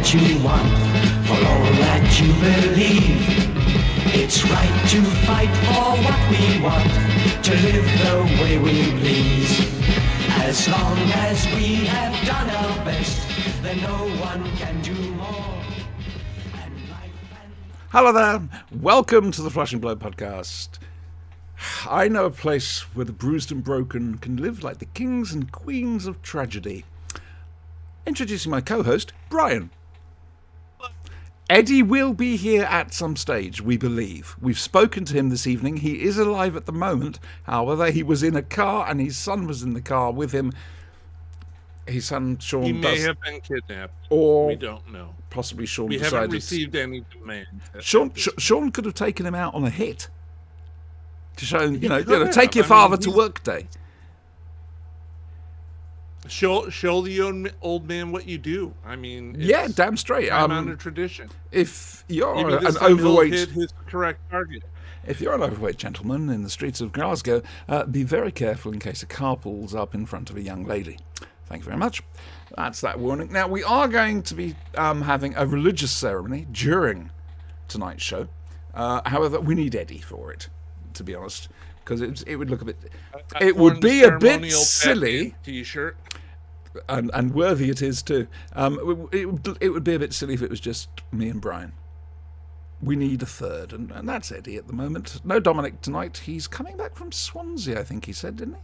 what you want, for all that you believe. It's right to fight for what we want, to live the way we please. As long as we have done our best, then no one can do more. Hello there, welcome to the Flesh and Blood podcast. I know a place where the bruised and broken can live like the kings and queens of tragedy. Introducing my co-host, Brian. Eddie will be here at some stage, we believe. We've spoken to him this evening. He is alive at the moment. However, he was in a car and his son was in the car with him. His son, Sean, he may have been kidnapped. Or we don't know. Possibly Sean we decided... haven't received any demand. Sean could have taken him out on a hit. To show him, take your I father mean, to work day. Show the old man what you do. I mean, yeah, damn straight. I'm on a tradition. If you're Maybe an overweight, hit his correct target. If you're an overweight gentleman in the streets of Glasgow, be very careful in case a car pulls up in front of a young lady. Thank you very much. That's that warning. Now, we are going to be having a religious ceremony during tonight's show. However, we need Eddie for it, to be honest, because it would look a bit... It would be a bit silly. T-shirt. And worthy it is, too. It would be a bit silly if it was just me and Brian. We need a third, and that's Eddie at the moment. No Dominic tonight. He's coming back from Swansea, I think he said, didn't he?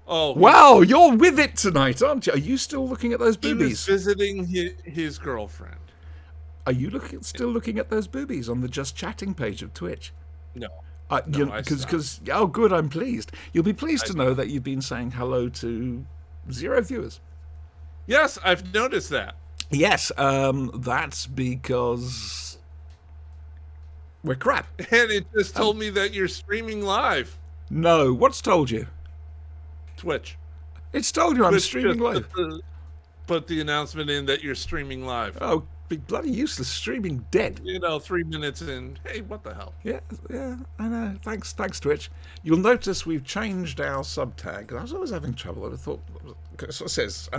Oh, wow, you're with it tonight, aren't you? Are you still looking at those boobies? He was visiting his girlfriend. Are you still looking at those boobies on the Just Chatting page of Twitch? No. Because oh, good, I'm pleased. You'll be pleased to know that you've been saying hello to 0 viewers. Yes, I've noticed that. Yes, that's because we're crap. And it just told me that you're streaming live. No, what's told you? Twitch. It's told you I'm streaming live. Put the announcement in that you're streaming live. Oh, be bloody useless. Streaming dead. 3 minutes in. Hey, what the hell? Yeah, I know. Thanks, Twitch. You'll notice we've changed our sub tag. I was always having trouble. I thought, so it says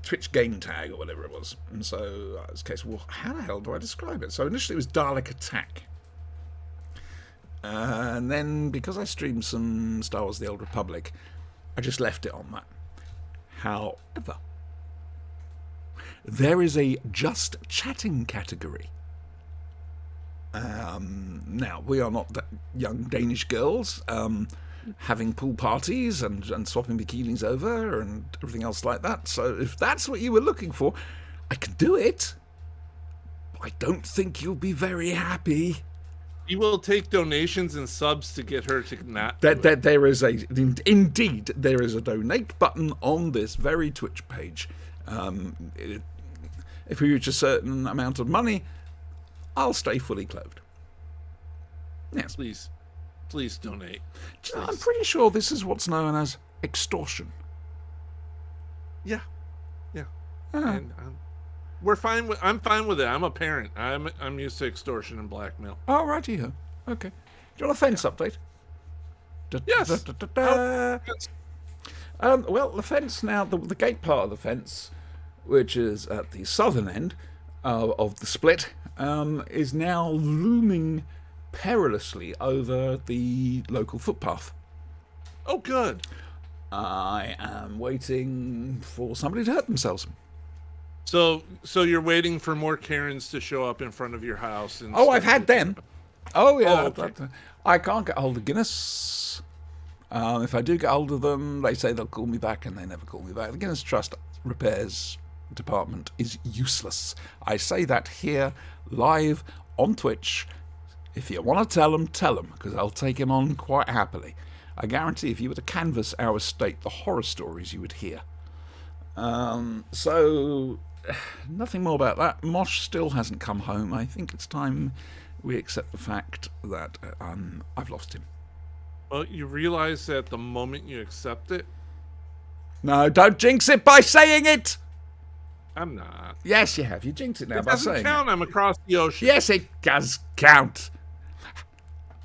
Twitch game tag or whatever it was. And so I was case, well, how the hell do I describe it? So initially it was Dalek Attack. And then because I streamed some Star Wars The Old Republic, I just left it on that. However, there is a Just Chatting category. Now, we are not young Danish girls having pool parties and swapping bikinis over and everything else like that. So if that's what you were looking for, I can do it. I don't think you'll be very happy. You will take donations and subs to get her to not. There is indeed there is a donate button on this very Twitch page. If we reach a certain amount of money, I'll stay fully clothed. Yes, please donate. Please. I'm pretty sure this is what's known as extortion. Yeah. And, we're fine with. I'm fine with it. I'm a parent. I'm used to extortion and blackmail. Oh, righty-ho. Okay. Do you want a fence update? Yes. Well, the fence now, the gate part of the fence, which is at the southern end of the split, is now looming perilously over the local footpath. Oh, good. I am waiting for somebody to hurt themselves. So you're waiting for more Karens to show up in front of your house? And I've had them. Oh, yeah. Oh, okay. I can't get hold of Guinness. If I do get hold of them, they say they'll call me back, and they never call me back. The Guinness Trust repairs department is useless. I say that here, live, on Twitch. If you want to tell them, because I'll take him on quite happily. I guarantee if you were to canvass our estate, the horror stories you would hear. So, nothing more about that. Mosh still hasn't come home. I think it's time we accept the fact that I've lost him. Well, you realize that the moment you accept it... No, don't jinx it by saying it! I'm not. Yes, you have. You jinxed it now by saying it. Doesn't count. I'm across the ocean. Yes, it does count.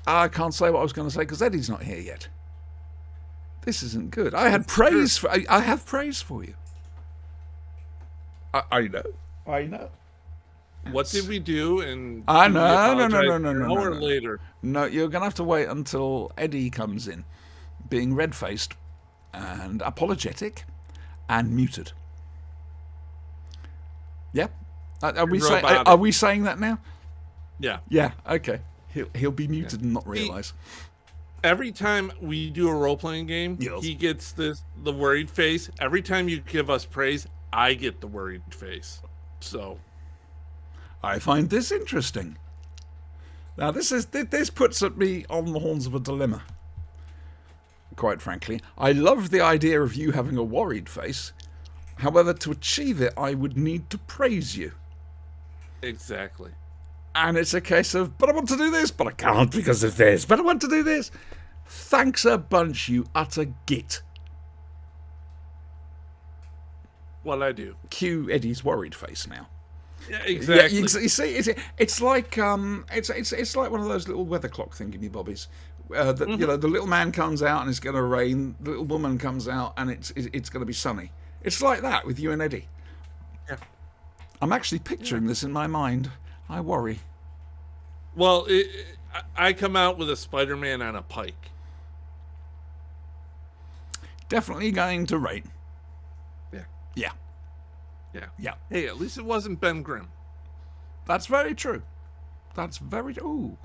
I can't say what I was going to say because Eddie's not here yet. This isn't good. I have praise for you. I know. What did we do? And I do we know, no, apologize no, an no, hour no. later. No, you're going to have to wait until Eddie comes in, being red-faced and apologetic and muted. Yep. Are we saying that now? Yeah. Yeah. Okay. He'll be muted and not realise. Every time we do a role-playing game, Yes. he gets the worried face. Every time you give us praise, I get the worried face. So I find this interesting. Now, this puts me on the horns of a dilemma. Quite frankly, I love the idea of you having a worried face. However, to achieve it, I would need to praise you. exactly. And it's a case of, but I want to do this, but I can't because of this, but I want to do this. Thanks a bunch, you utter git. What I do. Cue Eddie's worried face now. Yeah, exactly. Yeah, you see, it's like it's like one of those little weather clock thingy bobbies. You know, the little man comes out and it's going to rain. The little woman comes out and it's going to be sunny. It's like that with you and Eddie. Yeah. I'm actually picturing this in my mind. I worry. Well, I come out with a Spider-Man on a pike. Definitely going to rain. Yeah. Yeah. Yeah. Yeah. Hey, at least it wasn't Ben Grimm. That's very true. That's very... Ooh.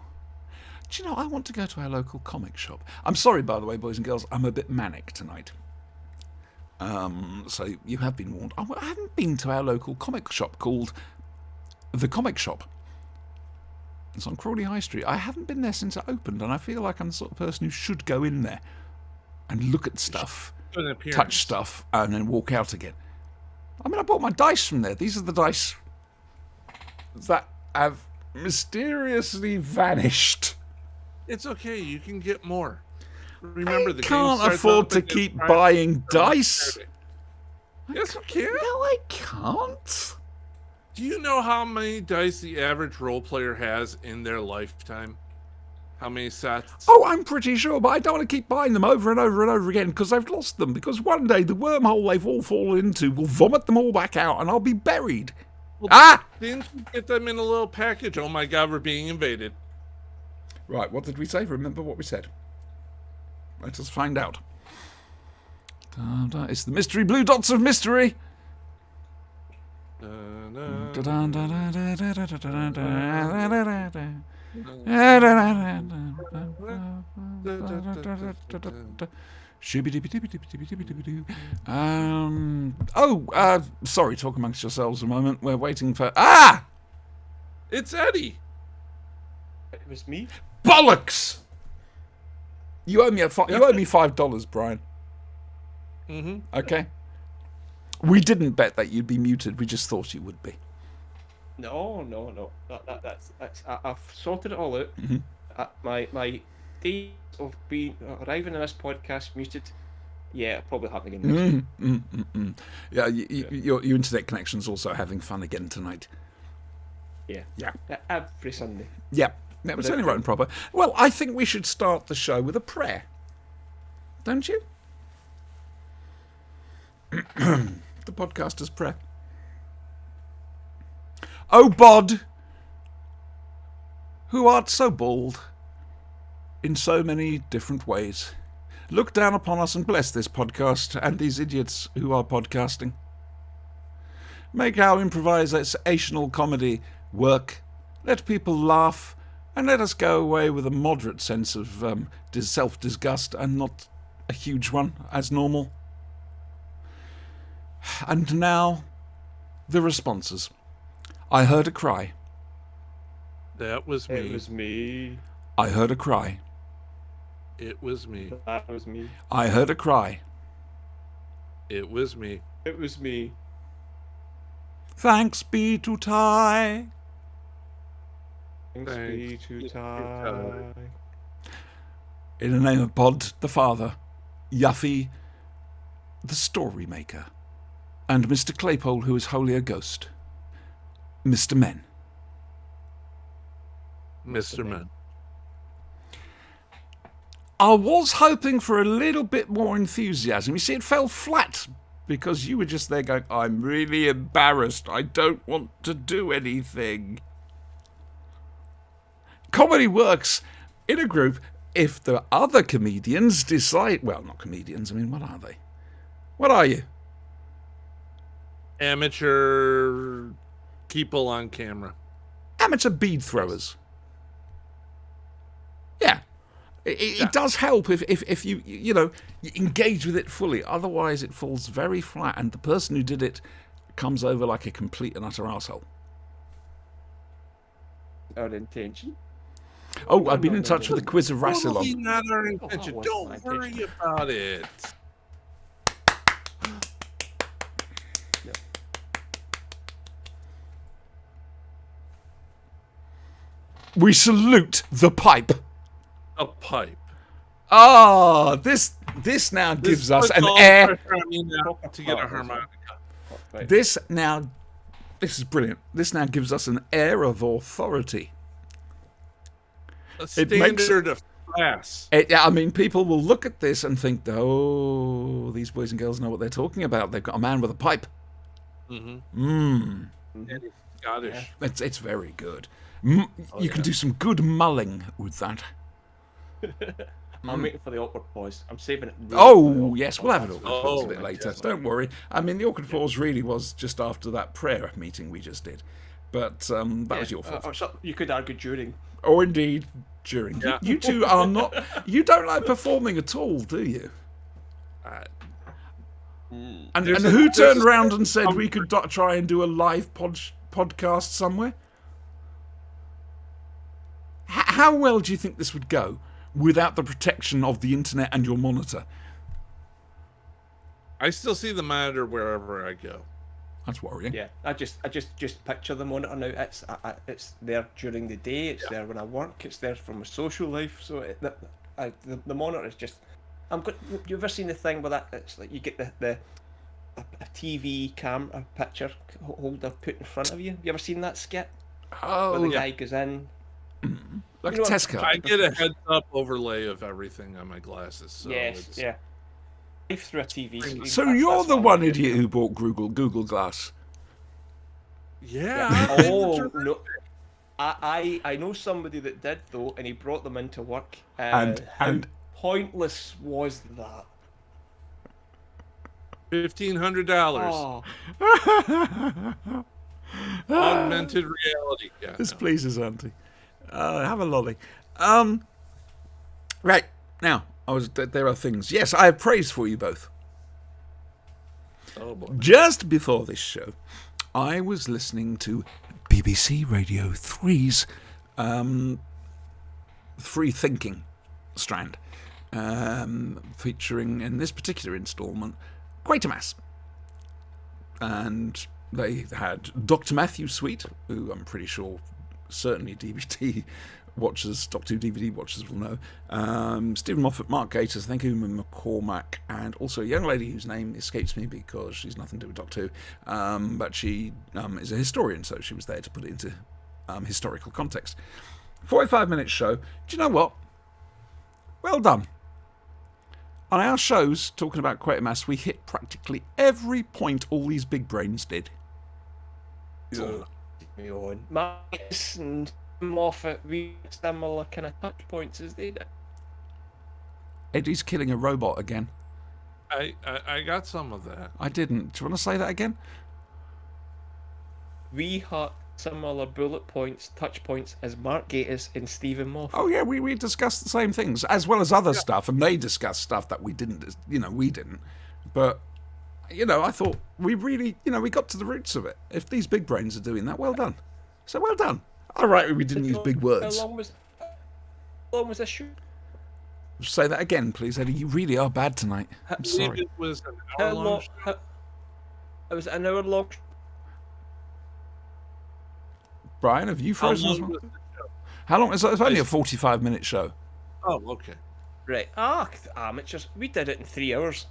Do you know, I want to go to our local comic shop. I'm sorry, by the way, boys and girls, I'm a bit manic tonight. So you have been warned. I haven't been to our local comic shop called The Comic Shop. It's on Crawley High Street. I haven't been there since it opened, and I feel like I'm the sort of person who should go in there and look at stuff, touch stuff, and then walk out again. I mean, I bought my dice from there. These are the dice that have mysteriously vanished. It's okay. You can get more. Remember, the game can't starts afford off to at keep Friday. buying dice. Yes, you can. No, I can't. Do you know how many dice the average role player has in their lifetime? How many sets? Oh, I'm pretty sure, but I don't want to keep buying them over and over and over again because I've lost them. Because one day the wormhole they've all fallen into will vomit them all back out and I'll be buried. Well, didn't you get them in a little package? Oh my God, we're being invaded. Right, what did we say? Remember what we said. Let us find out. It's the mystery blue dots of mystery. Sorry, talk amongst yourselves a moment. We're waiting for... It's Eddie. It was me. Bollocks! You owe me $5, Brian. Mm-hmm. Okay? We didn't bet that you'd be muted. We just thought you would be. No. That's I've sorted it all out. Mm-hmm. My days of arriving in this podcast muted. Yeah, it'll probably happen again next week. Yeah, your internet connection's also having fun again tonight. Yeah. Yeah. Every Sunday. Yeah. That was only right and proper. Well, I think we should start the show with a prayer. Don't you? The podcaster's prayer. O Bod, who art so bald in so many different ways, look down upon us and bless this podcast and these idiots who are podcasting. Make our improvisational comedy work. Let people laugh. And let us go away with a moderate sense of self-disgust and not a huge one, as normal. And now, the responses. I heard a cry. That was me. It was me. I heard a cry. It was me. That was me. I heard a cry. It was me. It was me. Thanks be to Ty. Thanks be to Ty. In the name of Bod, the father, Yuffie, the story maker, and Mr. Claypole, who is wholly a ghost, Mr. Men. Mr. Men. I was hoping for a little bit more enthusiasm. You see, it fell flat because you were just there going, I'm really embarrassed. I don't want to do anything. Comedy works in a group if the other comedians decide... Well, not comedians. I mean, what are they? What are you? Amateur people on camera. Amateur bead throwers. Yeah. It does help if you you engage with it fully. Otherwise, it falls very flat, and the person who did it comes over like a complete and utter arsehole. Our intention. Oh, I've been in touch with the Quiz of Totally Rassilon. not our intention. wasn't Don't my worry intention. about it. We salute the pipe. A pipe. Ah, this now gives us an air. To get a harmonica. Right. This is brilliant. This now gives us an air of authority. A It makes- standard of class. I mean, people will look at this and think, oh, these boys and girls know what they're talking about. They've got a man with a pipe. Mm-hmm. Mmm. And it's Scottish. It's very good. You can do some good mulling with that. I'm waiting for the awkward pause. I'm saving it. Oh, yes, we'll have it awkward pause a Oh, bit later. yes. Don't worry. I mean, the awkward pause really was just after that prayer meeting we just did. But that was your fault. So you could argue during. Or indeed, during. Yeah. You two are not... You don't like performing at all, do you? And There's who a- turned there's a- around and said we could try and do a live podcast somewhere? How well do you think this would go without the protection of the internet and your monitor? I still see the monitor wherever I go. That's worrying. Yeah, I just picture the monitor now. It's there during the day. It's there when I work. It's there for my social life. So the monitor is just. You ever seen the thing where that it's like you get a TV camera picture holder put in front of you? You ever seen that skit? Oh, Where the guy goes in. like you a know, test card. I get a heads-up overlay of everything on my glasses. So Yes, it's, yeah. Live through a TV screen. So That's you're what the I one want to do. idiot who bought Google Glass. Yeah. Oh no. I know somebody that did though, and he brought them into work. And- how and- pointless was that? $1,500. Oh, Augmented reality. Yeah. This no. pleases Auntie. Have a lolly. Right now, there are things. Yes, I have praise for you both. Oh boy. Just before this show, I was listening to BBC Radio 3's Free Thinking strand, featuring in this particular instalment Quatermass. And they had Dr. Matthew Sweet, who I'm pretty sure certainly DVD watchers, Doctor Who DVD watchers will know, Stephen Moffat, Mark Gatiss, I think Uma McCormack, and also a young lady whose name escapes me because she's nothing to do with Doctor Who, but she is a historian, so she was there to put it into historical context. 45-minute show. Do you know what? Well done. On our shows, talking about Quatermass, we hit practically every point all these big brains did. me on. Marcus and Moffat, we similar kind of touch points as they did. Eddie's killing a robot again. I got some of that. I didn't. Do you want to say that again? We had similar bullet points, touch points as Mark Gatiss and Stephen Moffat. Oh yeah, we discussed the same things as well as other stuff, and they discussed stuff that we didn't. We didn't. But I thought we really, we got to the roots of it. If these big brains are doing that, well done. So well done. All right, we didn't use big words. How long was this shoot? Say that again, please, Eddie. You really are bad tonight. I'm I believe sorry. it was an How hour long? long. It was an hour long. Brian, have you How frozen as long well? was the show? How long? It's only a 45-minute show. Oh, okay. Right. Amateurs. We did it in 3 hours.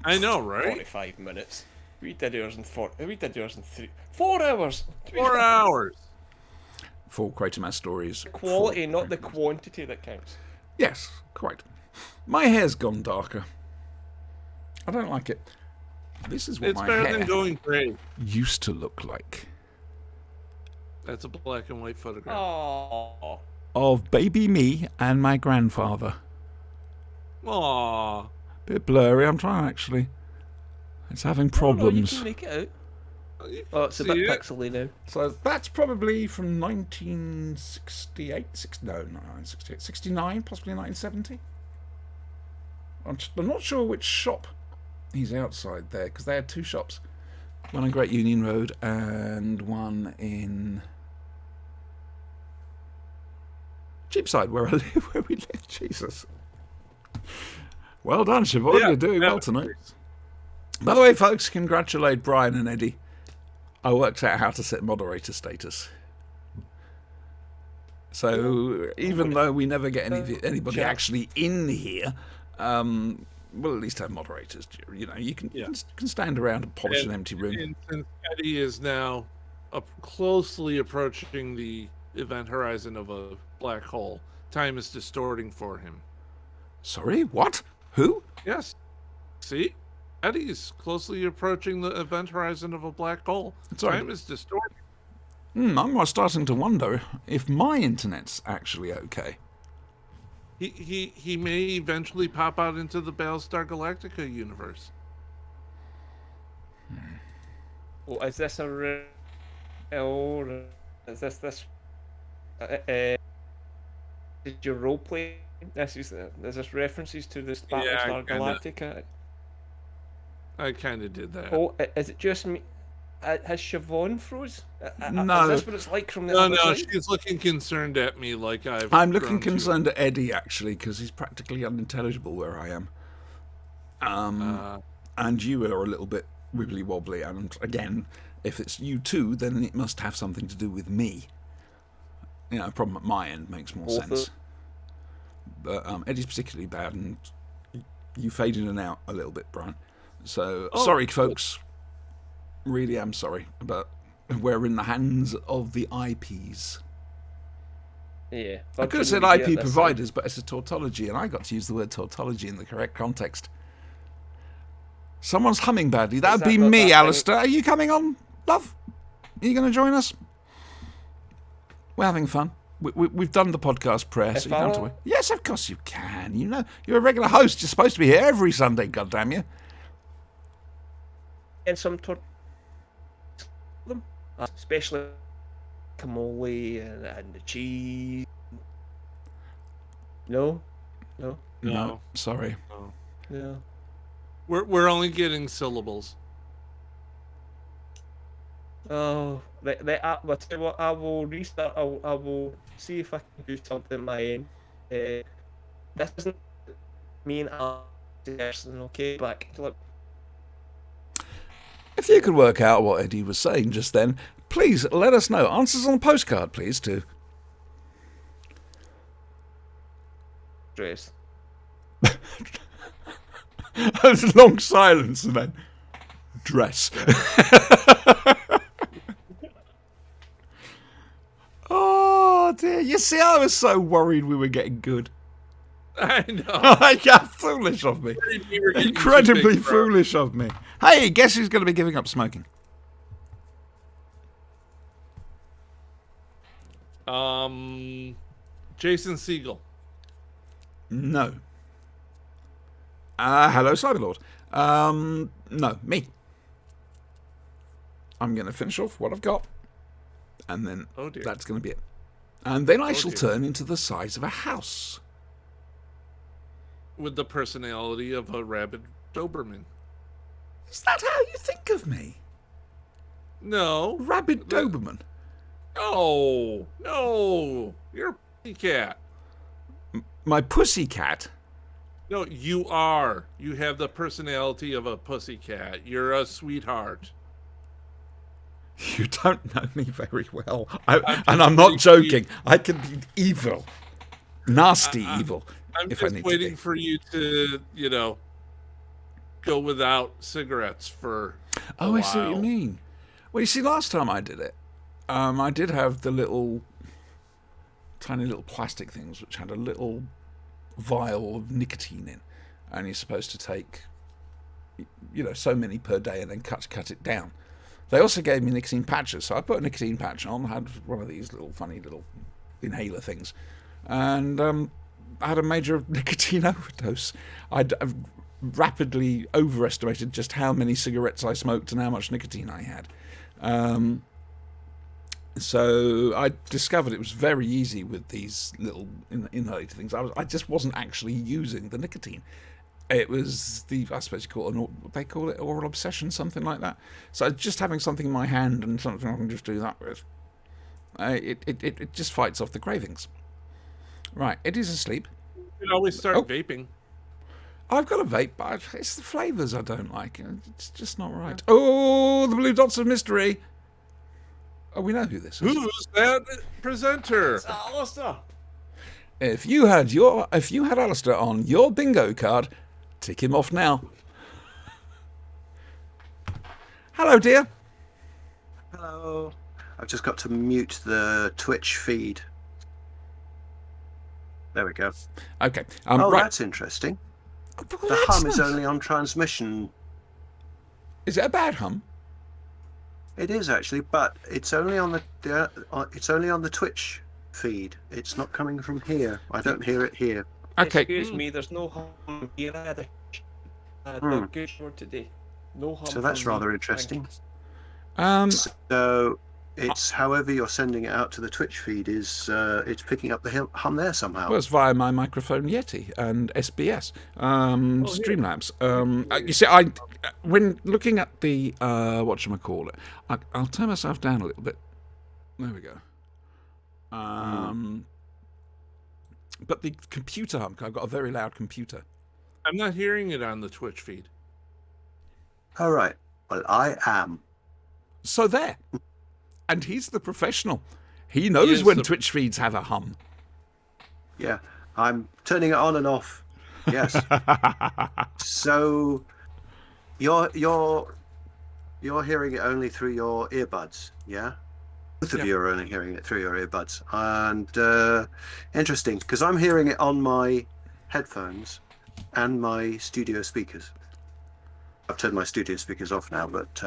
I know, right? 45 minutes. We did yours in 4 hours. 4 hours. 4 Quatermass stories. Quality, 4 not the Quatermass. quantity that counts. Yes, quite. My hair's gone darker. I don't like it. This is what It's my better hair than going gray. used to look like. That's a black and white photograph. Oh. Of baby me and my grandfather. Aww. Bit blurry, I'm trying actually. It's having No, you problems. can make it out. You Oh, it's a can bit see it. pixely now. So that's probably from 1968, 69, possibly 1970. I'm not sure which shop he's outside there, because they had two shops. One on Great Union Road and one in Cheapside, where I live, where we live. Jesus. Well done, Siobhan. You're doing well tonight. By the way, folks, congratulate Brian and Eddie. I worked out how to set moderator status. So even though we never get anybody actually in here, we'll at least have moderators. You know, you can stand around and polish an empty room. And since Eddie is now closely approaching the event horizon of a black hole, time is distorting for him. Sorry, what? Who? Yes. See? Eddie's closely approaching the event horizon of a black hole. Sorry. Time is distorting. I'm starting to wonder if my internet's actually okay. He may eventually pop out into the Battlestar Galactica universe. Well, is this a or is this did you role play? Is this references to this Battlestar Galactica? I kind of did that. Oh, is it just me? Has Siobhan froze? No. Is this what it's like from the No, other side? she's looking concerned at me like I'm looking concerned at Eddie, actually, because he's practically unintelligible where I am. And you are a little bit wibbly-wobbly, and again, if it's you too, then it must have something to do with me. You know, a problem at my end makes more sense. But Eddie's particularly bad, and you fade in and out a little bit, Brian. So, sorry, folks. Really am sorry, but we're in the hands of the IPs. Yeah. I could have said IP providers, but it's a tautology, and I got to use the word tautology in the correct context. Someone's humming badly. That would be me, Alistair. Are you coming on, love? Are you going to join us? We're having fun. We've done the podcast prayer, so you don't have to worry. Yes, of course you can. You know, you're a regular host. You're supposed to be here every Sunday, goddamn you. And some them, especially cannoli and the cheese. No. Sorry. No. We're only getting syllables. Oh, I'll tell you what, I will restart. I will see if I can do something on my end. This doesn't mean I'm okay, back. Look. If you could work out what Eddie was saying just then, please let us know. Answers on a postcard, please, too. Dress. There's a long silence and then dress. Oh dear! You see, I was so worried we were getting good. I know. Yeah, foolish of me. Incredibly foolish of me. Hey, guess who's going to be giving up smoking? Jason Segel. No. Hello, Cyberlord. No, me. I'm going to finish off what I've got, and then that's going to be it. And then I shall turn into the size of a house. With the personality of a rabid Doberman. Is that how you think of me? No. Rabid Doberman? No. You're a pussycat. My pussycat? No, you are. You have the personality of a pussycat. You're a sweetheart. You don't know me very well. I'm not joking. I can be evil. Nasty evil. I'm just waiting for you to, go without cigarettes for a while. I see what you mean. Well, you see, last time I did it, I did have the tiny little plastic things which had a little vial of nicotine in, and you're supposed to take so many per day and then cut it down. They also gave me nicotine patches, so I put a nicotine patch on, had one of these funny little inhaler things, and I had a major nicotine overdose. I'd rapidly overestimated just how many cigarettes I smoked and how much nicotine I had. So I discovered it was very easy with these little inhalator things. I just wasn't actually using the nicotine. It was I suppose you call it, they call it oral obsession, something like that. So just having something in my hand and something I can just do that with, it just fights off the cravings. Right, it is asleep. You can always start vaping. I've got a vape, but it's the flavours I don't like. It's just not right. Oh, the blue dots of mystery. Oh, we know who this is. Who's that presenter? It's Alistair. If you had Alistair on your bingo card, tick him off now. Hello, dear. Hello. I've just got to mute the Twitch feed. There we go. Okay. Oh, right. that's interesting. Oh, The that's hum is nice. only on transmission. Is it a bad hum? It is actually, but it's only on the Twitch feed. It's not coming from here. I don't hear it here. Okay. Excuse me, there's no hum here. I had a good for today. No hum. So that's from me. rather Thank interesting. Um, So it's however you're sending it out to the Twitch feed is it's picking up the hum there somehow. well, it's via my microphone Yeti and SBS, Streamlabs. You see, when looking at the whatchamacallit, I'll turn myself down a little bit. There we go. But the computer hum, I've got a very loud computer. I'm not hearing it on the Twitch feed. All right. Well, I am. So there. And he's the professional. He knows is when the- Twitch feeds have a hum. Yeah, I'm turning it on and off. Yes. So you're hearing it only through your earbuds, yeah? Both of Yeah. you are only hearing it through your earbuds. And interesting, because I'm hearing it on my headphones and my studio speakers. I've turned my studio speakers off now, but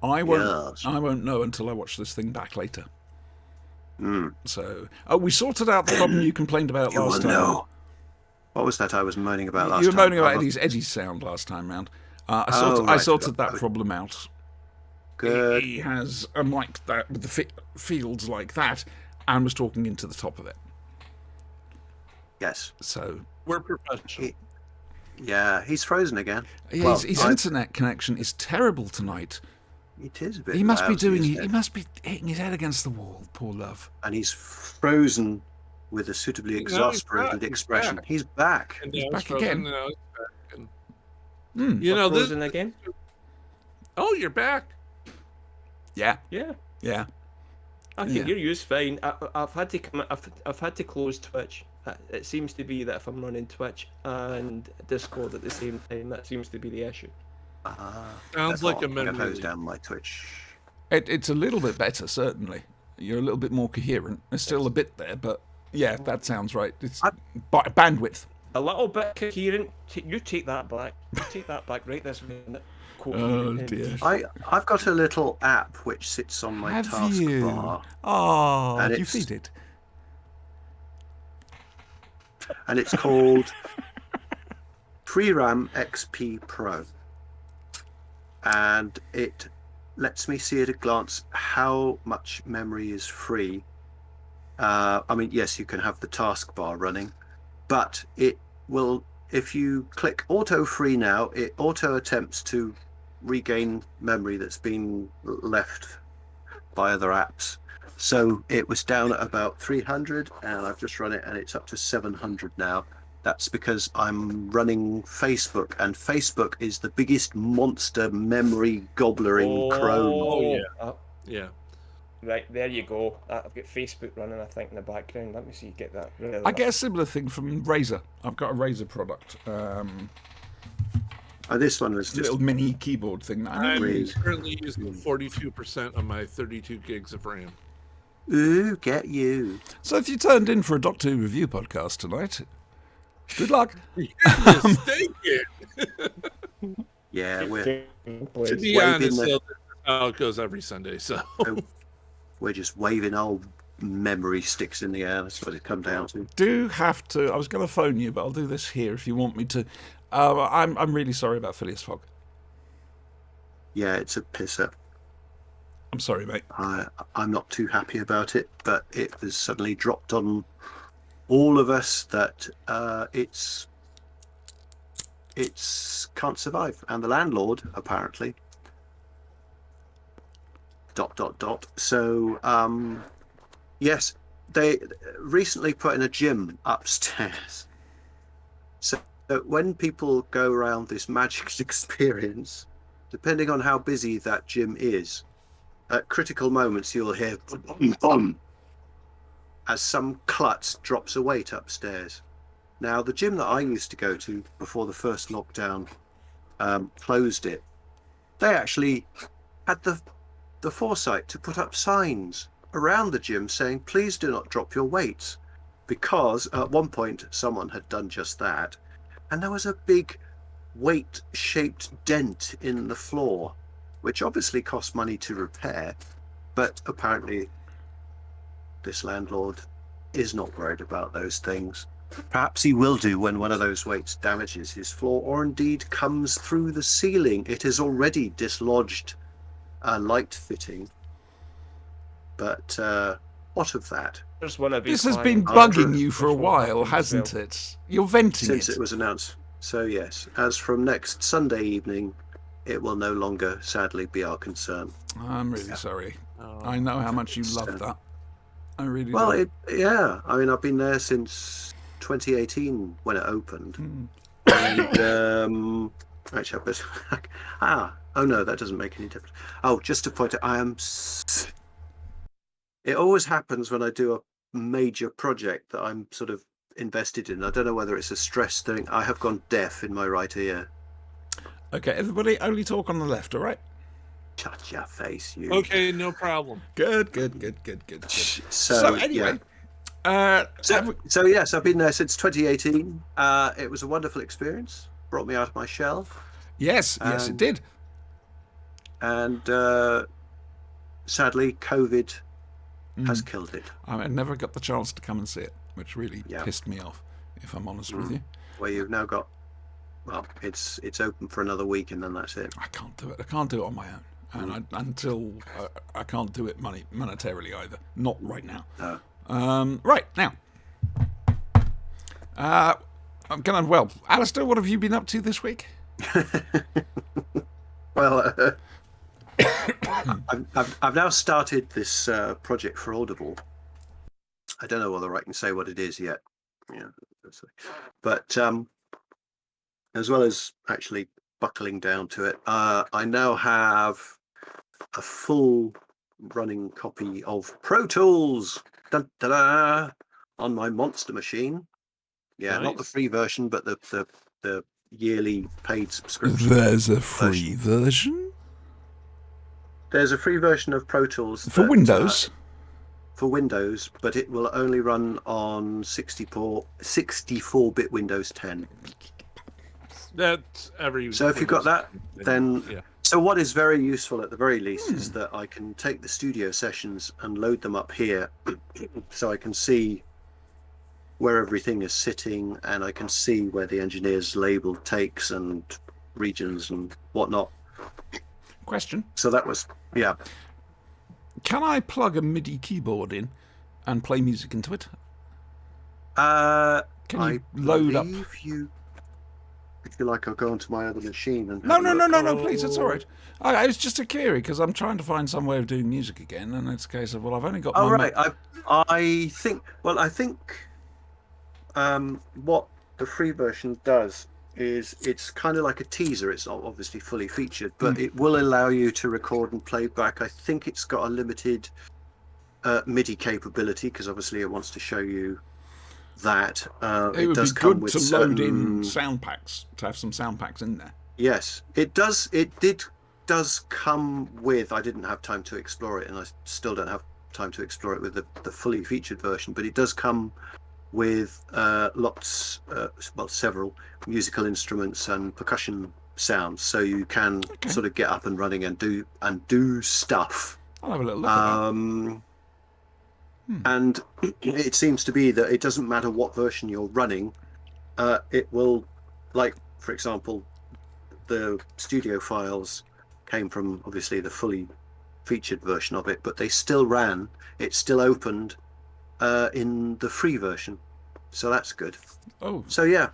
I won't. Yes. I won't know until I watch this thing back later. mm, So, we sorted out the problem you complained about you will last time. know. What was that I was moaning about last You were time? moaning about Oh, Eddie's sound last time round. I right. sorted that problem out. Good. He has a mic that with the fields like that, and was talking into the top of it. Yes. So We're professional. Yeah, he's frozen again. his Well, internet connection is terrible tonight. It is a bit. He must be lousy, doing. isn't He it? must be hitting his head against the wall. Poor love. And he's frozen with a suitably No, he's exasperated back. expression. Back. He's back. And He's now back it's frozen, again. and now it's back. And, Hmm. you know this. Frozen again? Oh, you're back. Yeah. Yeah. Yeah. I can Yeah. hear you fine. I've had to come. I've had to close Twitch. It seems to be that if I'm running Twitch and Discord at the same time, that seems to be the issue. Sounds That's like what a I'm gonna memory close leak. down my Twitch. It's a little bit better, certainly. You're a little bit more coherent. There's still a bit there, but yeah, that sounds right. It's bandwidth. A little bit coherent. You take that back. You take that back right this minute. Oh Coherent. dear. I've got a little app which sits on my Have taskbar, you? Oh, And you it's- feed it. and it's called FreeRAM XP Pro, and it lets me see at a glance how much memory is free. I mean, yes, you can have the taskbar running, but it will, if you click auto free now, it auto attempts to regain memory that's been left by other apps. So it was down at about 300, and I've just run it, and it's up to 700 now. That's because I'm running Facebook, and Facebook is the biggest monster memory gobbler in Chrome. Oh, yeah. Uh, Yeah. right, there you go. I've got Facebook running, I think, in the background. Let me see, get that rid of I that. get a similar thing from Razer. I've got a Razer product, This one was just little mini keyboard thing. That I never I'm Agreed. use. currently using 42% of my 32 gigs of RAM. ooh, get you. So if you turned in for a Doctor Who review podcast tonight, good luck. You're mistaken. Yeah, always. To be Waving honest, the- though, this is how it goes every Sunday. So We're just waving old memory sticks in the air. That's what it comes down to. Do have to. I was going to phone you, but I'll do this here if you want me to. I'm really sorry about Phileas Fogg. Yeah, it's a pisser. I'm sorry, mate. I'm not too happy about it, but it has suddenly dropped on all of us that it's can't survive, and the landlord apparently. ... So yes, they recently put in a gym upstairs. So when people go around this magic experience, depending on how busy that gym is, at critical moments you'll hear bum as some klutz drops a weight upstairs. Now, the gym that I used to go to before the first lockdown closed it, they actually had the foresight to put up signs around the gym saying, please do not drop your weights, because at one point someone had done just that, and there was a big weight-shaped dent in the floor, which obviously cost money to repair, but apparently this landlord is not worried about those things. Perhaps he will do when one of those weights damages his floor, or indeed comes through the ceiling. It has already dislodged a light fitting, but what of that? There's one of his This has been clients. bugging you for a Which will happen while, as hasn't well. it? You're venting Since it. it was announced. So yes, as from next Sunday evening, it will no longer, sadly, be our concern. I'm really sorry. Oh. I know how much you love that. I really Well, do. yeah. I mean, I've been there since 2018 when it opened, Hmm. and actually, I bet, oh no, that doesn't make any difference. Oh, just to point out, it always happens when I do a major project that I'm sort of invested in. I don't know whether it's a stress thing. I have gone deaf in my right ear. Okay, everybody, only talk on the left, all right? Shut your face, you. Okay, no problem. Good. So Anyway, So yes, I've been there since 2018. It was a wonderful experience. Brought me out of my shell, yes, it did. and sadly, COVID has killed it. I never got the chance to come and see it, which really Yeah. pissed me off, if I'm honest with you. Where you've now got, well, it's open for another week, and then that's it. I can't do it. I can't do it on my own. And I can't do it monetarily either. Not right now. No. Right, now. I'm going to, well, Alistair, what have you been up to this week? Well, I've now started this project for Audible. I don't know whether I can say what it is yet. Yeah, but as well as actually buckling down to it, I now have a full running copy of Pro Tools on my monster machine. Yeah, not the Nice. free version, but the yearly paid subscription. There's a free version? There's a free version of Pro Tools For that, Windows? for Windows, but it will only run on 64-bit Windows 10. That's every. So if you've got that, then yeah. so what is very useful at the very least is that I can take the studio sessions and load them up here, so I can see where everything is sitting, and I can see where the engineers labeled takes and regions and whatnot. Question. So that was, yeah. Can I plug a MIDI keyboard in and play music into it? Can you load up- If you like, I'll go onto my other machine and No, have a look. no, please, it's all right. It's just a query, because I'm trying to find some way of doing music again, and it's a case of, well, I've only got Oh my... right, I think what the free version does is it's kind of like a teaser. It's not obviously fully featured, but it will allow you to record and play back. I think it's got a limited MIDI capability, because obviously it wants to show you that. It would does be come good with to certain... load in sound packs, to have some sound packs in there. Yes, it does. Does come with. I didn't have time to explore it, and I still don't have time to explore it with the fully featured version. But it does come with several musical instruments and percussion sounds, so you can sort of get up and running and do stuff. I'll have a little look at that. And it seems to be that it doesn't matter what version you're running, it will, like, for example, the studio files came from obviously the fully featured version of it, but it still opened in the free version, so that's good. Oh, So yeah,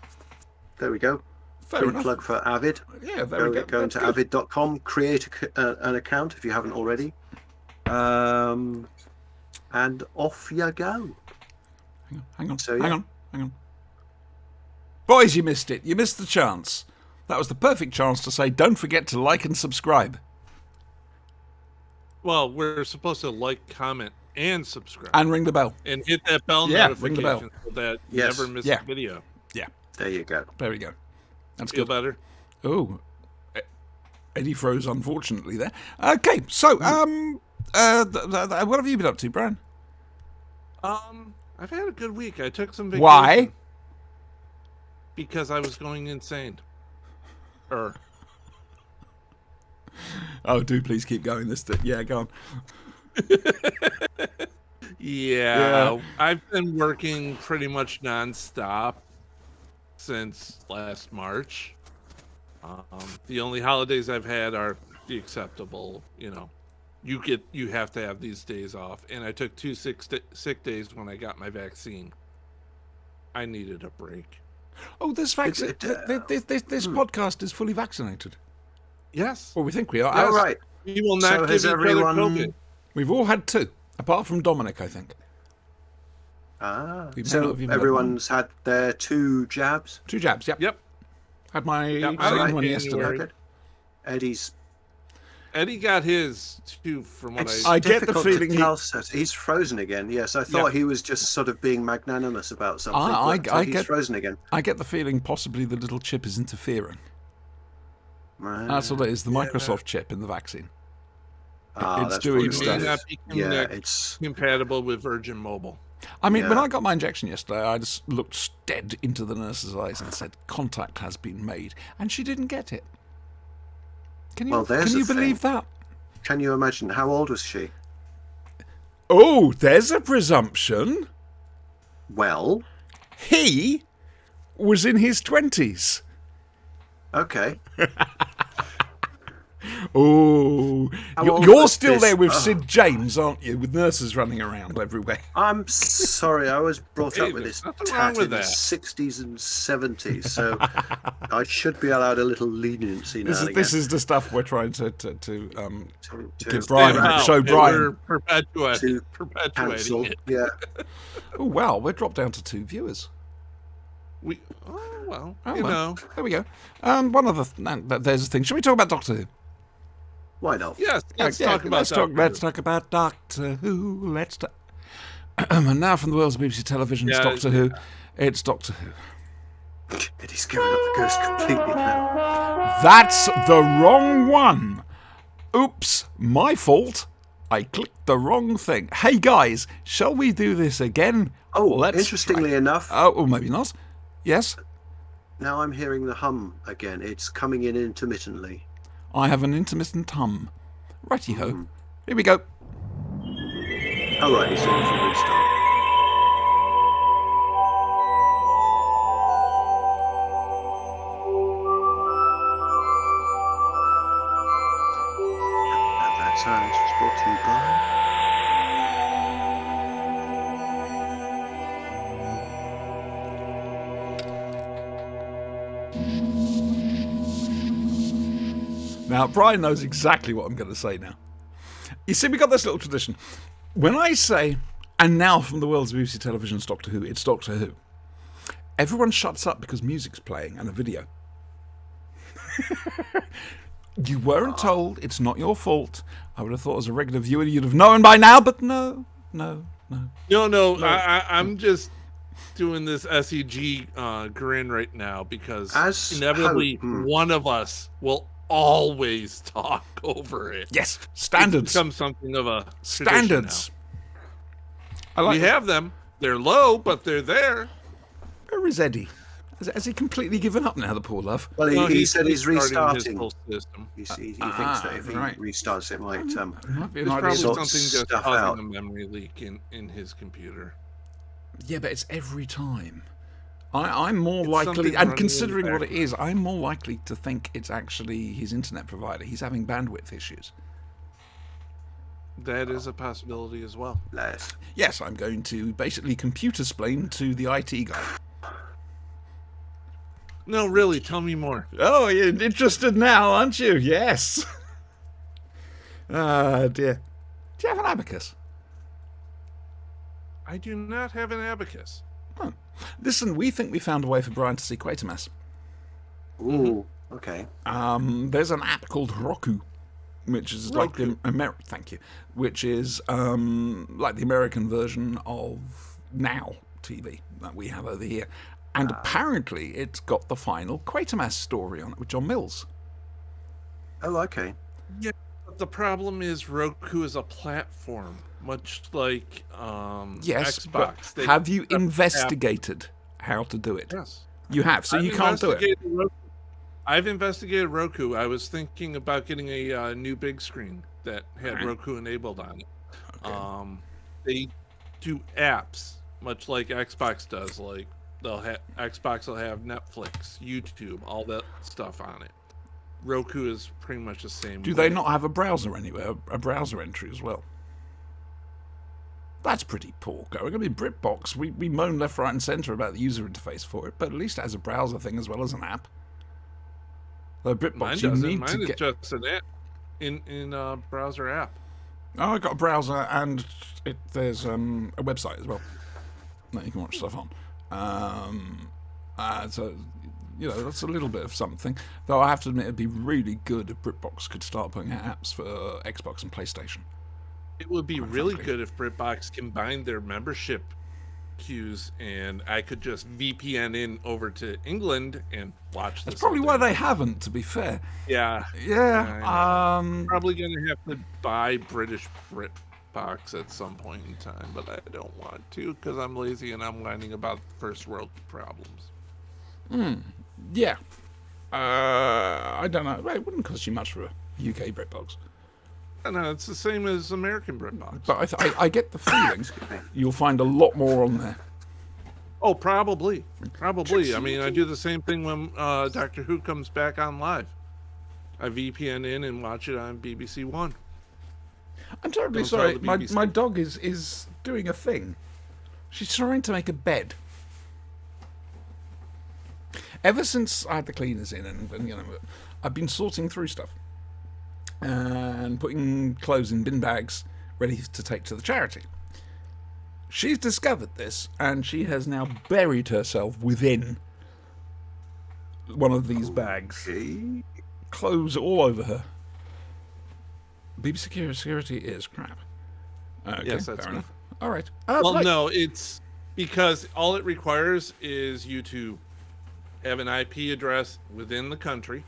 there we go. fair Free enough. plug for Avid. Yeah, there we go. Go into That's good. avid.com, create an account if you haven't already, and off you go. Hang on, So, hang yeah. on. Boys, you missed it. You missed the chance. That was the perfect chance to say, don't forget to like and subscribe. Well, we're supposed to like, comment, and subscribe, And ring the bell. and hit that bell Yeah, ring the notification bell. so that you Yes. never miss Yeah. a video. There you go. There we go. That's Feel good. better? Oh, Eddie froze, unfortunately, there. Okay, so, what have you been up to, Brian? I've had a good week. I took some vacation. Why? Because I was going insane. Oh, do please keep going. Yeah, go on. Yeah, I've been working pretty much nonstop since last March. The only holidays I've had are the acceptable, you have to have these days off, and I took 2 sick days when I got my vaccine. I needed a break. Oh, this vaccine. This podcast is fully vaccinated. Yes, Well, we think we are. All right. we will So not give has each other everyone- COVID. We've all had 2, apart from Dominic, I think. We may not So have even had everyone's had their 2 jabs. 2 jabs, yep. Yep. Had my Got second mine one in yesterday. January. Good. Eddie's. Eddie got his too, from what It's I get the difficult feeling to he- tell. He's frozen again. Yes, I thought he was just sort of being magnanimous about something. but he's frozen again. I get the feeling possibly the little chip is interfering. Right. That's what it is, the Microsoft chip in the vaccine. it's that's doing probably It may stuff. not be Yeah, it's compatible with Virgin Mobile. I mean, when Yeah. I got my injection yesterday, I just looked dead into the nurse's eyes and said, contact has been made. And she didn't get it. Can you, Well, there's can you the believe thing. that? Can you imagine how old was she? Oh, there's a presumption. Well, He was in his 20s. okay. Oh, How you're, old you're was still this? there with Oh. Sid James, aren't you? With nurses running around everywhere. I'm sorry, I was brought Hey, up with there's this nothing wrong tat with in the that. 60s and 70s, so I should be allowed a little leniency now This is and this again. is the stuff we're trying to to give Brian, Wow, show and Brian. we're perpetuating cancel. it. Yeah. Oh wow, we're dropped down to 2 viewers. Oh Oh, you well. know. There we go. One other. There's a thing. Shall we talk about Doctor Who? Why not? Yes, let's Yeah, talk about let's talk. Let's talk about Doctor Who. Let's talk. And now from the world's BBC television, it's Yeah, Doctor Who. It's Doctor Who. Eddie's given up the ghost completely now. That's the wrong one. Oops, my fault. I clicked the wrong thing. Hey guys, shall we do this again? Oh, Let's interestingly enough, Oh, or maybe not. Yes, now I'm hearing the hum again. It's coming in intermittently. I have an intermittent hum. Righty ho. Here we go. Oh, right, it's in for restart. And that sound was brought to you by... Now, Brian knows exactly what I'm going to say now. You see, we got this little tradition. When I say, and now from the world's BBC television's Doctor Who, it's Doctor Who, everyone shuts up because music's playing and a video. You weren't told, it's not your fault. I would have thought as a regular viewer you'd have known by now, but no. No, I'm just doing this SEG grin right now because As inevitably hope. one of us will always talk over it. Yes, It's standards. become something of a tradition Standards. I now. like We have them. They're low, but they're there. Where is Eddie? Has he completely given up now, the poor love? Well, No, he said he's restarting his restarting. whole system. He thinks that if he right. restarts, it might. Might be an There's idea. probably sort something just stuff causing out. a memory leak in his computer. Yeah, but it's every time. I'm more It's likely, something and running considering in the what it is, I'm more likely to think it's actually his internet provider. He's having bandwidth issues. That is a possibility as well. Less. Yes, I'm going to basically computer-splain to the IT guy. No, really, tell me more. Oh, you're interested now, aren't you? Yes. Ah, dear. Do you have an abacus? I do not have an abacus. Oh. Listen, we think we found a way for Brian to see Quatermass. Ooh. Okay. There's an app called Roku, which is like the thank you, which is like the American version of Now TV that we have over here, and apparently it's got the final Quatermass story on it with John Mills. Oh, okay. Yeah, but the problem is Roku is a platform, much like Yes, Xbox. but They have you have an app. investigated how to do it? Yes. You have, so you can't do it. I've investigated Roku. I was thinking about getting a new big screen that had Alright. Roku enabled on it. Okay. They do apps, much like Xbox does. Like Xbox will have Netflix, YouTube, all that stuff on it. Roku is pretty much the same. Do they not have a browser anywhere, a browser entry as well? That's pretty poor going. I mean, BritBox, we moan left, right, and centre about the user interface for it, but at least it has a browser thing as well as an app. Though BritBox, Mine you doesn't. need Mine to is get. just an app in a browser app. Oh, I got a browser and there's a website as well that you can watch stuff on. So that's a little bit of something. Though I have to admit, it'd be really good if BritBox could start putting out apps for Xbox and PlayStation. It would be Quite really frankly. good if BritBox combined their membership queues and I could just VPN in over to England and watch this. That's probably all why day. they haven't, to be fair. Yeah. Yeah. Probably gonna have to buy British BritBox at some point in time, but I don't want to because I'm lazy and I'm whining about first world problems. Yeah. I don't know. It wouldn't cost you much for a UK BritBox. No, it's the same as American BritBox. But I get the feeling you'll find a lot more on there. Oh, probably. I mean, I do the same thing when Doctor Who comes back on live. I VPN in and watch it on BBC One. I'm terribly Don't tell sorry. the My BBC. dog is doing a thing. She's trying to make a bed. Ever since I had the cleaners in, and I've been sorting through stuff and putting clothes in bin bags ready to take to the charity. She's discovered this, and she has now buried herself within one of these bags. Okay. Clothes all over her. BBC security is crap. Okay, Yes, that's fair me. enough. All right. Well, right. no, it's because all it requires is you to have an IP address within the country.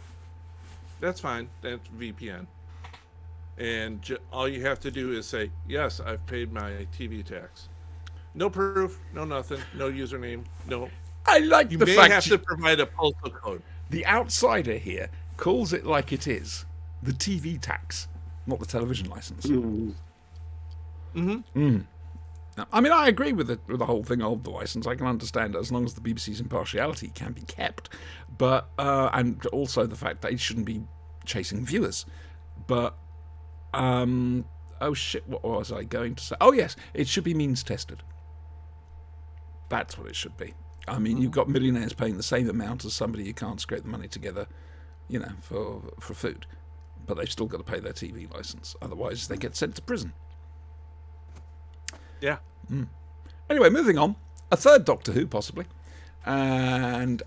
That's fine. That's VPN. And all you have to do is say, yes, I've paid my TV tax. No proof, no nothing, no username, no. I like You the may fact have to provide a postal code. the outsider here calls it like it is. The TV tax, not the television license. Now, I mean, I agree with the whole thing of the license. I can understand it as long as the BBC's impartiality can be kept, but and also the fact that it shouldn't be chasing viewers. But oh shit, what was I going to say? Oh yes, it should be means tested. That's what it should be. I mean, you've got millionaires paying the same amount as somebody who can't scrape the money together, for food, but they've still got to pay their TV license. Otherwise, they get sent to prison. Yeah. Anyway, moving on. A third Doctor Who, possibly. And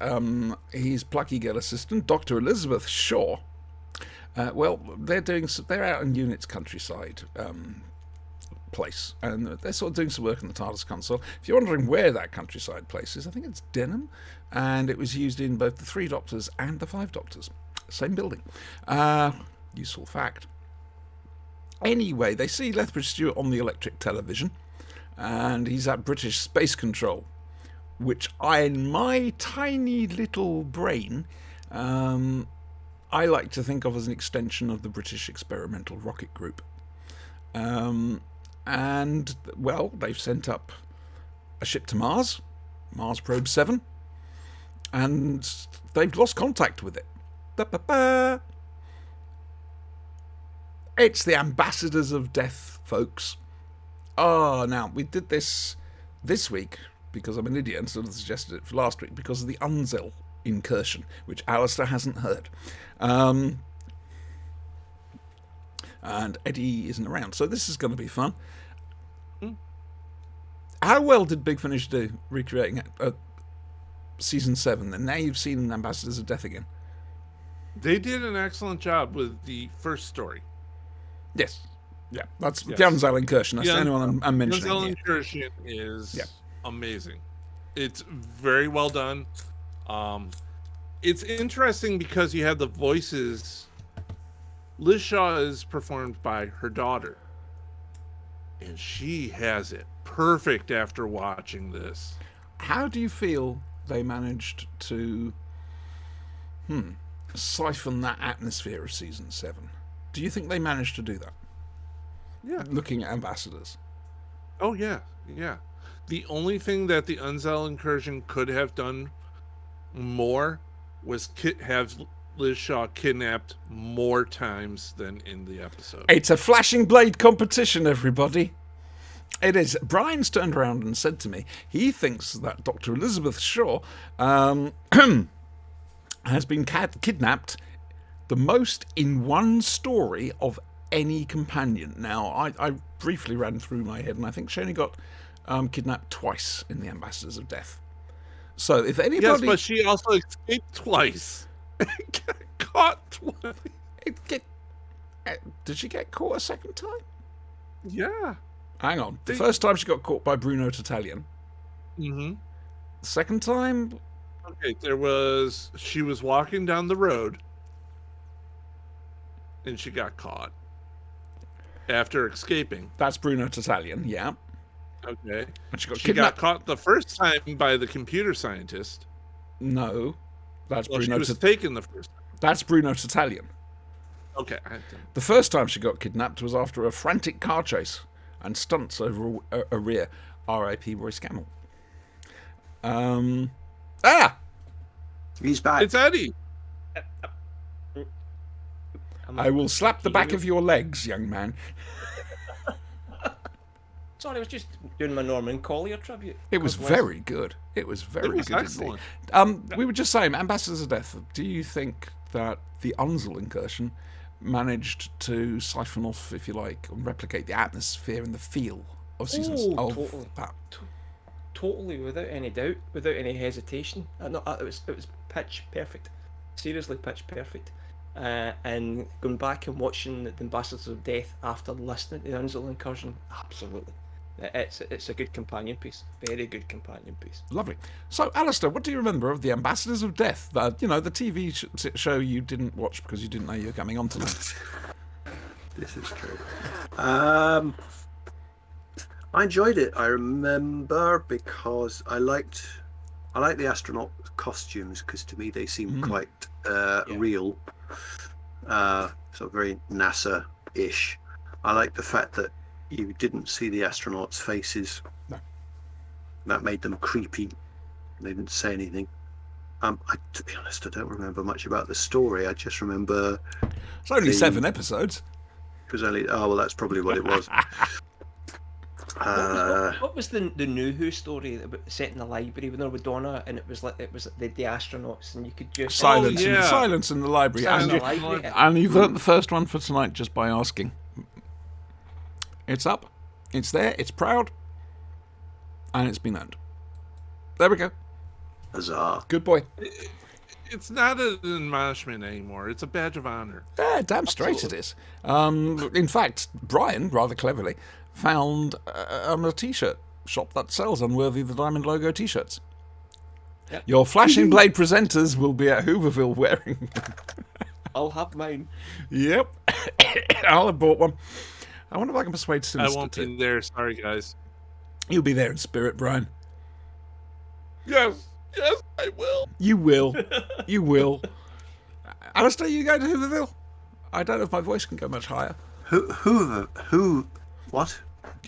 his plucky girl assistant, Dr. Elizabeth Shaw. Well, they're out in Unit's countryside place, and they're sort of doing some work on the TARDIS console. If you're wondering where that countryside place is, I think it's Denham, and it was used in both the 3 Doctors and the 5 Doctors. Same building. Useful fact. Anyway, they see Lethbridge Stewart on the electric television, and he's at British Space Control, which in my tiny little brain, I like to think of as an extension of the British Experimental Rocket Group. And, well, they've sent up a ship to Mars Probe 7, and they've lost contact with it. Ba-ba-ba. It's the Ambassadors of Death, folks. Now, we did this week because I'm an idiot and sort of suggested it for last week because of the Unzel incursion, which Alistair hasn't heard. And Eddie isn't around, so this is going to be fun. How well did Big Finish do recreating Season 7? And now you've seen Ambassadors of Death again. They did an excellent job with the first story. Yes. Yeah, that's the Unzel incursion. That's the only one I'm mentioning. The Unzel incursion is amazing. It's very well done. It's interesting because you have the voices. Liz Shaw is performed by her daughter, and she has it perfect after watching this. How do you feel they managed to siphon that atmosphere of Season 7? Do you think they managed to do that? Yeah. Looking at Ambassadors. Oh, yeah. Yeah. The only thing that the Unzel incursion could have done more was have Liz Shaw kidnapped more times than in the episode. It's a flashing blade competition, everybody. It is. Brian's turned around and said to me he thinks that Dr. Elizabeth Shaw has been kidnapped the most in one story of any companion. Now, I briefly ran through my head, and I think she only got kidnapped twice in the Ambassadors of Death. So if anybody... Yes, but she also escaped twice. Got caught twice. Did she get caught a second time? Yeah. Hang on. The first time she got caught by Bruno Tatalian. Mm-hmm. The second time... Okay, she was walking down the road, and she got caught after escaping. That's Bruno Tatalian, yeah. Okay. And she got caught the first time by the computer scientist. No, that's Bruno. She was taken the first time. That's Bruno Tatalian. Okay. The first time she got kidnapped was after a frantic car chase and stunts over a rear. R.I.P. Roy Scammell. He's back. It's Eddie. I will slap the back of your legs, young man. Sorry, I was just doing my Norman Collier tribute. It was very good. It was very good excellent. indeed. We were just saying, Ambassadors of Death, do you think that the Unzel incursion managed to siphon off, if you like, and replicate the atmosphere and the feel of seasons of totally. that? Totally, without any doubt, without any hesitation. It was pitch perfect. Seriously, pitch perfect. And going back and watching the Ambassadors of Death after listening to the Unzel incursion, absolutely. It's a good companion piece. Very good companion piece. Lovely. So, Alistair, what do you remember of the Ambassadors of Death? The TV show you didn't watch because you didn't know you were coming on tonight. This is true. I enjoyed it. I remember because I liked the astronaut costumes because to me they seemed quite real, sort of very NASA-ish. I like the fact that you didn't see the astronauts' faces. No. That made them creepy. They didn't say anything. To be honest, I don't remember much about the story. I just remember it's only 7 episodes. It was only that's probably what it was. What was the New Who story set in the library when they were with Donna, and it was the astronauts, and you could just Silence in the library. And you've learnt the first one for tonight just by asking. It's up, it's there, it's proud, and it's been earned. There we go. Huzzah! Good boy. It's not an admonishment anymore. It's a badge of honor. Yeah, damn straight it is. In fact, Brian, rather cleverly, found a T-shirt shop that sells Unworthy the Diamond logo T-shirts. Yep. Your Flashing Blade presenters will be at Hooverville wearing I'll have mine. Yep. I'll have bought one. I wonder if I can persuade Sinister. I won't be there. Sorry, guys. You'll be there in spirit, Brian. Yes, yes, I will. You will. You will. Alistair, you going to Hooverville? I don't know if my voice can go much higher. Who? What?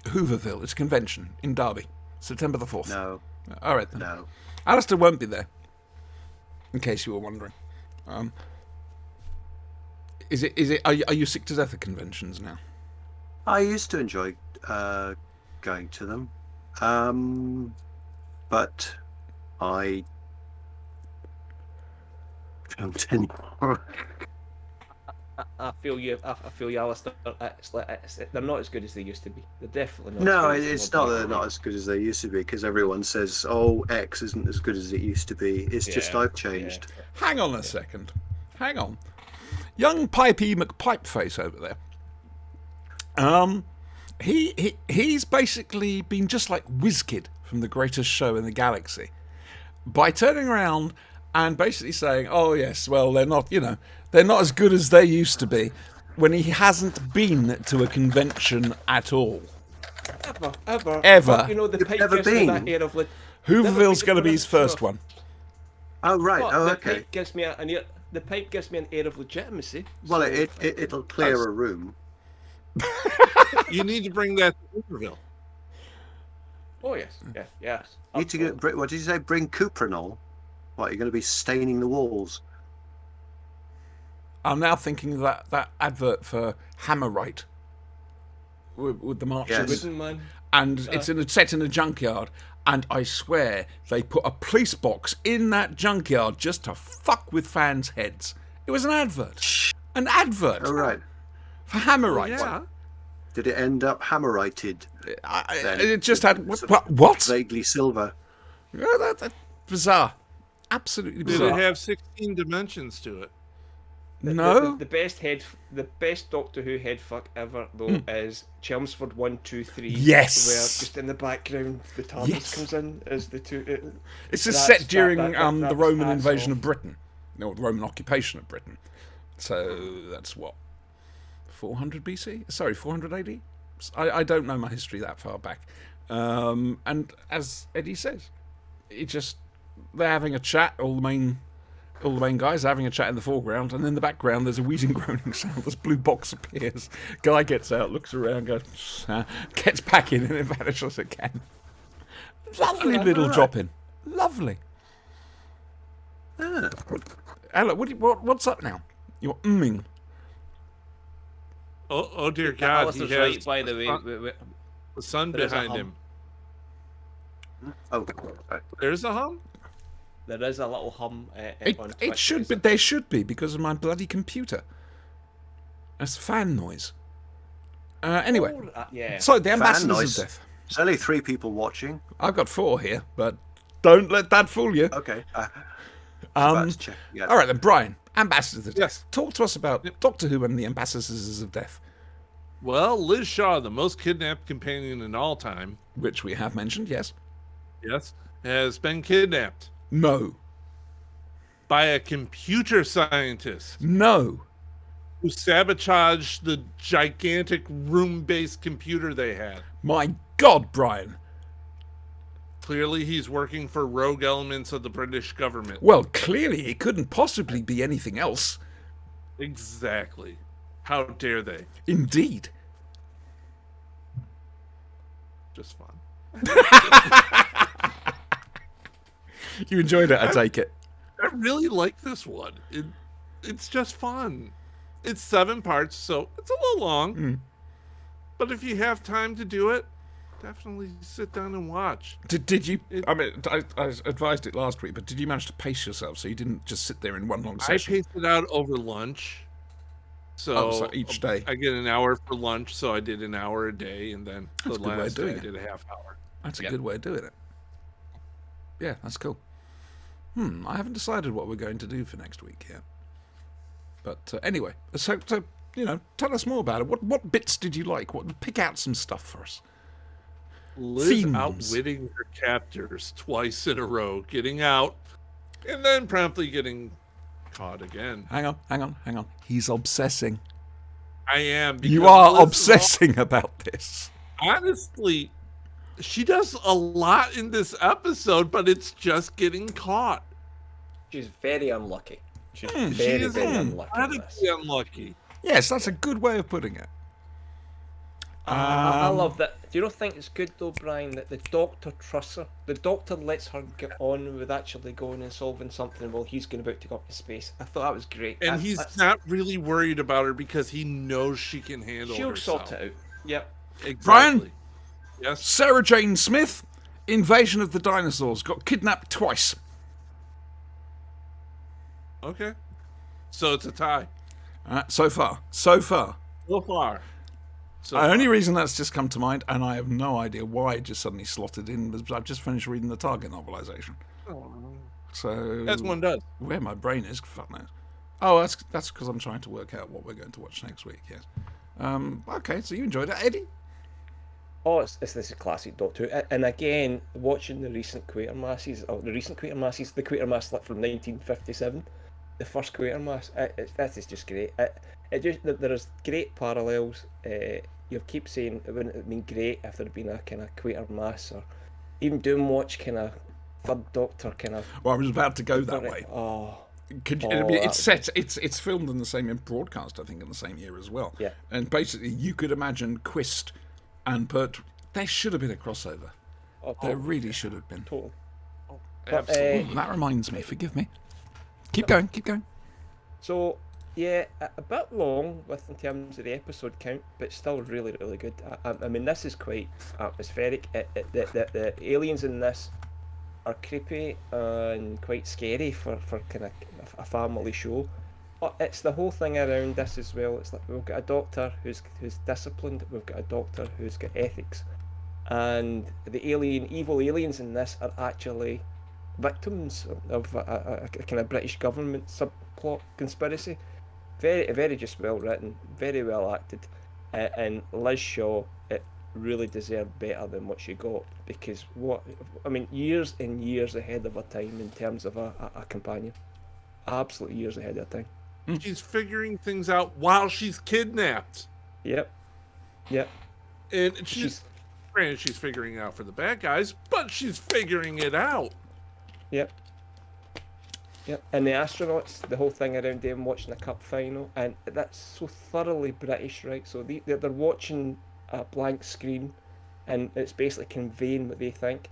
Hooverville. It's a convention in Derby, September the 4th. No, All right then. no. Alistair won't be there, in case you were wondering. Is it? Are you sick to death of conventions now? I used to enjoy going to them, but I don't anymore. I feel you. I feel you, Alistair. They're not as good as they used to be. They're definitely not. No, as good as it's they not were. that they're not as good as they used to be, because everyone says, "Oh, X isn't as good as it used to be." It's just Yeah, I've changed. Hang on a second. Hang on. Young Pipey McPipeface over there. He's basically been just like WizKid from The Greatest Show in the Galaxy by turning around and basically saying, "Oh yes, well they're not as good as they used to be," when he hasn't been to a convention at all. Ever. But, you know, the You've pipe never gives me been? that air of Hooverville's going to be his first one. Oh right. But Oh the okay. pipe gives me an air. The pipe gives me an air of legitimacy. Well, so- it'll clear a room. You need to bring that to Hooverville. Oh yes, yes. You need to get. What did you say? Bring Cuprinol. What, you're going to be staining the walls? I'm now thinking that advert for Hammerite with the marches. Yes. Wooden man. And it's set in a junkyard, and I swear they put a police box in that junkyard just to fuck with fans' heads. It was an advert. An advert Oh right. for Hammerite. Yeah. Did it end up hammerited? Then It just had sort of what? Vaguely silver. Yeah, that's bizarre. Absolutely Did it bizarre. have 16 dimensions to it? No. The best Doctor Who head fuck ever though is Chelmsford 1, 2, 3. Yes. Where just in the background the TARDIS Yes. comes in as the two. It's a that's- set during that the was Roman ass invasion off. of Britain, or the Roman occupation of Britain. So that's what, 400 BC? Sorry, 400 AD. I don't know my history that far back. And as Eddie says, they're having a chat. All the main guys are having a chat in the foreground, and in the background there's a wheezing, groaning sound. This blue box appears. Guy gets out, looks around, goes, gets back in, and it vanishes again. Lovely little drop in. Lovely. Ah, Ella, what's up now? You're umming. Oh dear God, Alistair's he has right, by the way. the sun There is a behind hum. him. oh, right. There's a hum? There is a little hum. On It Twitch, should is be. it? There should be because of my bloody computer. That's fan noise. Anyway, Yeah. so the ambassadors noise. of death. There's only 3 people watching. I've got 4 here, but don't let that fool you. Okay. About to check. Yeah. All right then, Brian, ambassadors of death. Yes. Talk to us about Doctor Who and the ambassadors of death, Well, Liz Shaw, the most kidnapped companion in all time, which we have mentioned. Yes. yes, has been kidnapped No. by a computer scientist No. who sabotaged the gigantic room-based computer they had. My God, Brian. Clearly, he's working for rogue elements of the British government. Well, clearly it couldn't possibly be anything else. Exactly. How dare they? Indeed. Just fun. You enjoyed it, I take it. I really like this one. It's just fun. It's 7 parts, so it's a little long. But if you have time to do it, definitely sit down and watch. Did you? I mean, I advised it last week, but did you manage to pace yourself so you didn't just sit there in one long I session? paced it out over lunch. So each day. I get an hour for lunch, so I did an hour a day, and then That's a the good way of last day doing I it. did a half hour. That's a Yep. good way of doing it. Yeah, that's cool. I haven't decided what we're going to do for next week yet. But anyway, so tell us more about it. What bits did you like? Pick out some stuff for us. Liz Themes. outwitting her captors twice in a row, getting out, and then promptly getting caught again. Hang on. He's obsessing. I am. You because are Liz is obsessing about this. honestly, She does a lot in this episode, but it's just getting caught. She's very unlucky. She's She very, is very unlucky. in this. incredibly unlucky. Yes, that's a good way of putting it. I love that. Do you not think it's good though, Brian, that the doctor trusts her? The doctor lets her get on with actually going and solving something while he's going about to go up to space. I thought that was great. And he's not really worried about her because he knows she can handle She'll herself. sort it out. Yep. Exactly. Brian? Yes. Sarah Jane Smith, Invasion of the Dinosaurs, got kidnapped twice. Okay. So it's a tie. So far. So far. So far. The only reason that's just come to mind, and I have no idea why it just suddenly slotted in, was I've just finished reading the Target novelisation. So As one does. where my brain is, fuck knows. Oh, that's because I'm trying to work out what we're going to watch next week. Yes. Okay, so you enjoyed it, Eddie? Oh, this is a classic Doctor Who. And again, watching the recent Quatermasses, the Quatermass like from 1957, the first Quatermass, that is just great. There's great parallels. You keep saying it wouldn't have been great if there had been a kind of Quatermass or even Doomwatch kind of Third Doctor kind of. Well, I was about to go that way. Oh, Could you, Oh, I mean, that it's set. It's filmed in the same broadcast, I think, in the same year as well. Yeah. And basically, you could imagine Quist and Pertwee. There should have been a crossover. There really should have been. totally. Absolutely. That reminds me. Forgive me. Keep going. Keep going. So yeah, a bit long in terms of the episode count, but still really, really good. I mean, this is quite atmospheric. The aliens in this are creepy and quite scary for kind of a family show. But it's the whole thing around this as well. It's like we've got a doctor who's disciplined. We've got a doctor who's got ethics, and the evil aliens in this are actually victims of a kind of British government subplot conspiracy. Very, very just well written, very well acted, and Liz Shaw, it really deserved better than what she got, because years and years ahead of her time in terms of a companion, absolutely years ahead of her time. She's figuring things out while she's kidnapped. Yep. And she's figuring it out for the bad guys, but she's figuring it out. Yep. And the astronauts, the whole thing around them watching the cup final, and that's so thoroughly British, right? So they're watching a blank screen, and it's basically conveying what they think.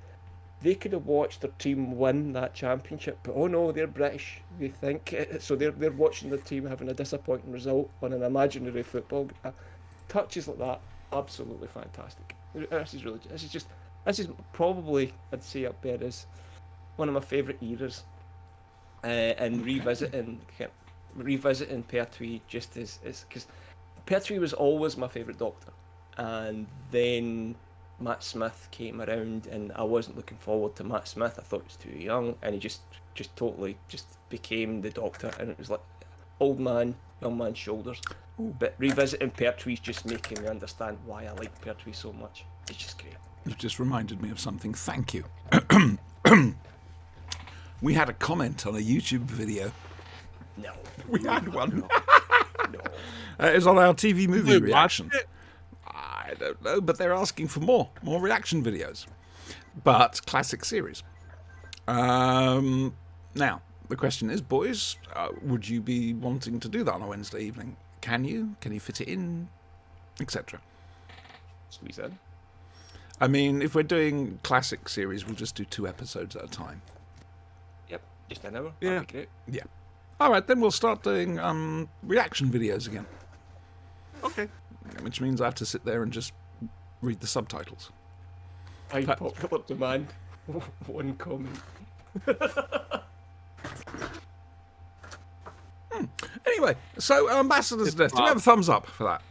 They could have watched their team win that championship, but oh no, they're British, they think. So they're watching their team having a disappointing result on an imaginary football. Touches like that, absolutely fantastic. This is probably, I'd say, up there as one of my favourite eras. And revisiting Pertwee just is because Pertwee was always my favourite Doctor, and then Matt Smith came around, and I wasn't looking forward to Matt Smith. I thought he was too young, and he just totally became the Doctor, and it was like old man, young man's shoulders. Ooh. But revisiting Pertwee's just making me understand why I like Pertwee so much. It's just great. You've just reminded me of something. Thank you. We had a comment on a YouTube video. No. We had one. No. It was on our TV movie We reaction. watched it? I don't know, but they're asking for more reaction videos. But classic series. Now, the question is, boys, would you be wanting to do that on a Wednesday evening? Can you? Can you fit it in? Etc. Squeeze in. I mean, if we're doing classic series, we'll just do 2 episodes at a time. Yep, just an hour. Yeah. That'd be great. Yeah. All right, then we'll start doing reaction videos again. Okay. Which means I have to sit there and just read the subtitles. High popular demand. One comment. Anyway, so Ambassador's Death. Do we have a thumbs up for that?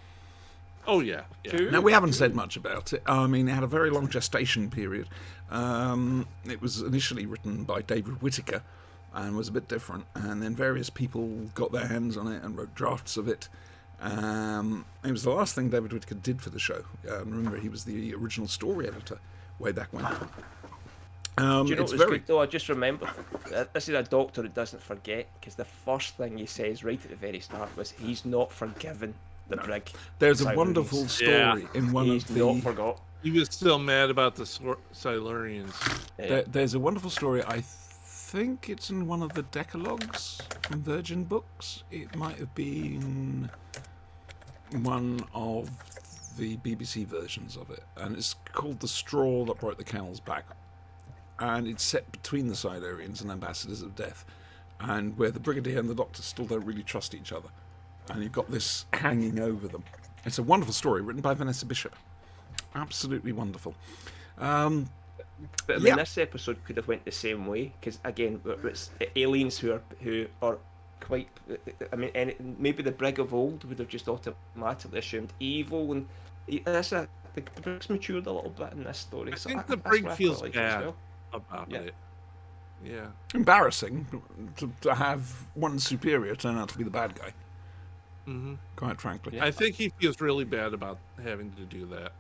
Oh yeah. Yeah. Now, we haven't said much about it. I mean, it had a very long gestation period. It was initially written by David Whittaker and was a bit different. And then various people got their hands on it and wrote drafts of it. It was the last thing David Whittaker did for the show. Remember, he was the original story editor way back when. Do you know what was good though? I just remembered. This is a Doctor who doesn't forget, because the first thing he says right at the very start was he's not forgiven the brig. There's a Simon wonderful Rees. story in one He's of the... not forgot. He was still mad about the Silurians. There's a wonderful story. I think it's in one of the Decalogues from Virgin Books. It might have been one of the BBC versions of it, and it's called The Straw That Broke the Camel's Back. And it's set between the Silurians and Ambassadors of Death, and where the Brigadier and the Doctor still don't really trust each other. And you've got this hanging over them. It's a wonderful story written by Vanessa Bishop. Absolutely wonderful. But I mean, Yeah. this episode could have went the same way because again, it's aliens who are quite. I mean, maybe the Brig of old would have just automatically assumed evil, and the Brig's matured a little bit in this story. I so think the that's Brig what I feels quite like as bad well. about Yeah. it. Yeah. Embarrassing to have one superior turn out to be the bad guy, Hmm. quite frankly. I think he feels really bad about having to do that.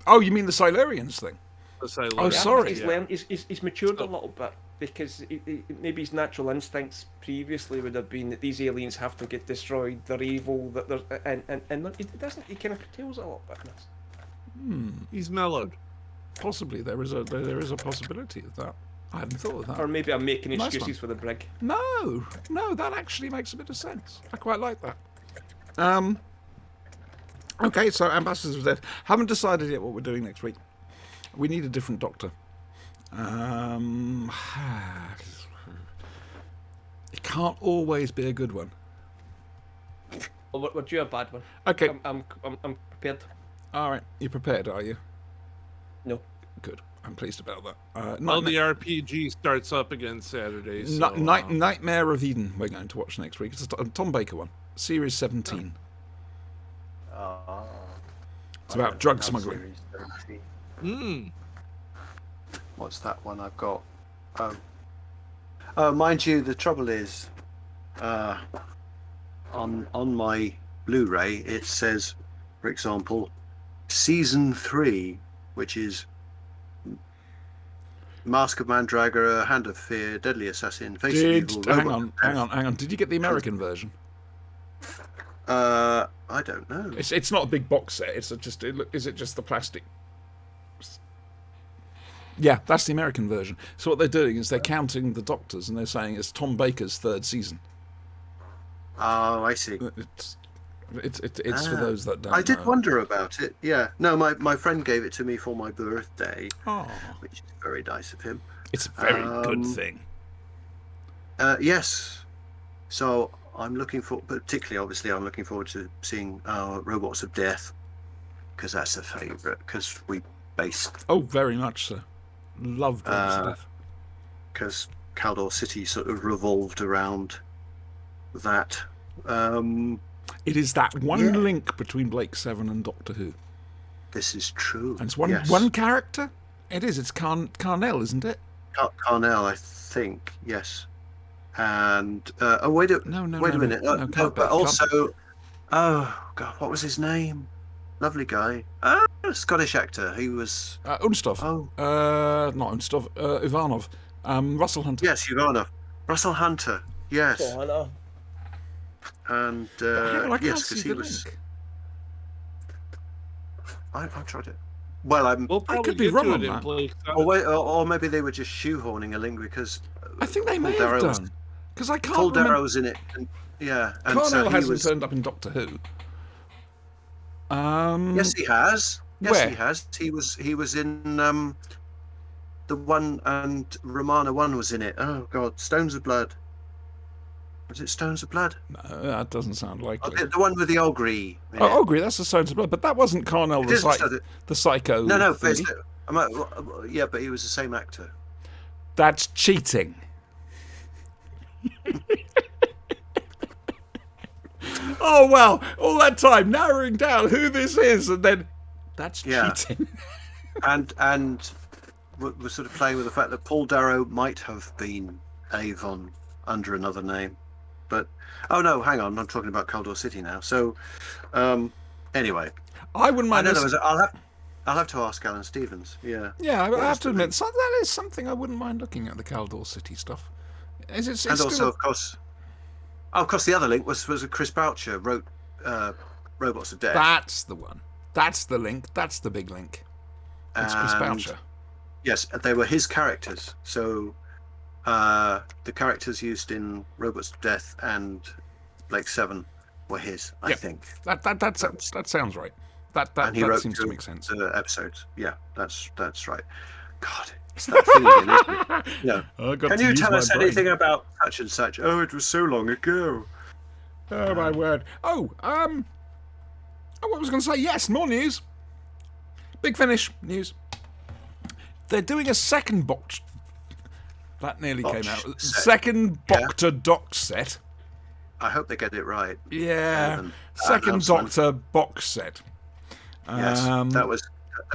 Oh, you mean the Silurians thing? The Silurians. Oh, sorry. He's learned. He's matured a little bit because maybe his natural instincts previously would have been that these aliens have to get destroyed. They're evil. That they're and it doesn't. He kind of curtails a little bit in this. He's mellowed. Possibly there is a possibility of that. I hadn't thought of Or that. maybe I'm making Nice excuses for the Brig. No, that actually makes a bit of sense. I quite like that. Okay, so Ambassadors of Death. Haven't decided yet what we're doing next week. We need a different Doctor. It can't always be a good one. Well, we're due a bad one. Okay, I'm prepared. all right. You're prepared, are you? No. Good. I'm pleased about that. Well, the RPG starts up again Saturday. So, Nightmare of Eden. We're going to watch next week. It's a Tom Baker one, Series 17. It's about drug smuggling. What's that one I've got? Mind you, the trouble is, on my Blu-ray it says, for example, Season 3, which is Mask of Mandragora, Hand of Fear, Deadly Assassin, Face of Evil. Hang Robot on. Did you get the American version? I don't know. It's not a big box set. Is it just the plastic? Yeah, that's the American version. So what they're doing is they're counting the Doctors and they're saying it's Tom Baker's third season. Oh, I see. It's for those that don't. I did know. wonder about it. Yeah. No, my friend gave it to me for my birthday, Oh, which is very nice of him. it's a very good Um, thing. Yes. So I'm looking for, particularly, obviously, I'm looking forward to seeing Robots of Death, because that's a favourite. Because we based, Oh, very much so. Love Drugs to Death. because Caldor City sort of revolved around that. It is that one yeah. link between Blake Seven and Doctor Who. This is true. And it's one Yes. one character. It is. It's Carnell, isn't it? Carnell, I think. Yes. And wait a No, minute. no, No, can't be, but can't also, oh god, what was his name? Lovely guy. Scottish actor. He was. Unstov. Oh Not Unstov. Ivanov. Russell Hunter. yes, Ivanov. Russell Hunter. Yes. Oh, I know. And Hang on, I can't yes, see because he the was. link. I tried it. Well, I'm. We'll probably could be get wrong to on it in that. Blake's Or wait, or maybe they were just shoehorning a link because. I think they Paul may Darrow have was- done. Because I can't Paul remember. Darrow was in it. And, yeah, and Carnell so he hasn't was. turned up in Doctor Who. Yes, he has. Yes, Where? he has. He was in the one, and Romana 1 was in it. Oh God, Stones of Blood. Was it Stones of Blood? No, that doesn't sound Oh, likely. the one with the Ogre. in it. Oh, Ogre, that's the Stones of Blood, but that wasn't Carnell It is the- the psycho. No, but thingy. yeah, but he was the same actor. That's cheating. Oh wow! All that time narrowing down who this is, and then that's Yeah. cheating. And we're sort of playing with the fact that Paul Darrow might have been Avon under another name, but oh no, hang on, I'm talking about Caldor City now. So, anyway, I wouldn't I mind. don't know. I'll have to ask Alan Stevens. Yeah. Yeah, I What have was to the admit, link? that is something I wouldn't mind looking at, the Caldor City stuff. Is it? It's And still also, of course, the other link was Chris Boucher wrote Robots of Death. that's the one. That's the link. That's the big link. It's Chris and Boucher. yes, they were his characters. So the characters used in Robots to Death and Blake 7 were his, I Yep. think. That sounds right. That And he wrote seems to make sense. the episodes. Yeah, that's right. God, it's that feeling, isn't it? Yeah. I got Can to you use tell my us brain. anything about such and such? Oh, it was so long ago. Oh my word! Oh, what was I going to say? Yes, more news. Big Finish news. They're doing a second box. That nearly came out. set. Second Yeah. Doctor Doc set. I hope they get it right. Yeah, than second announcement. Doctor box set. Yes, that was.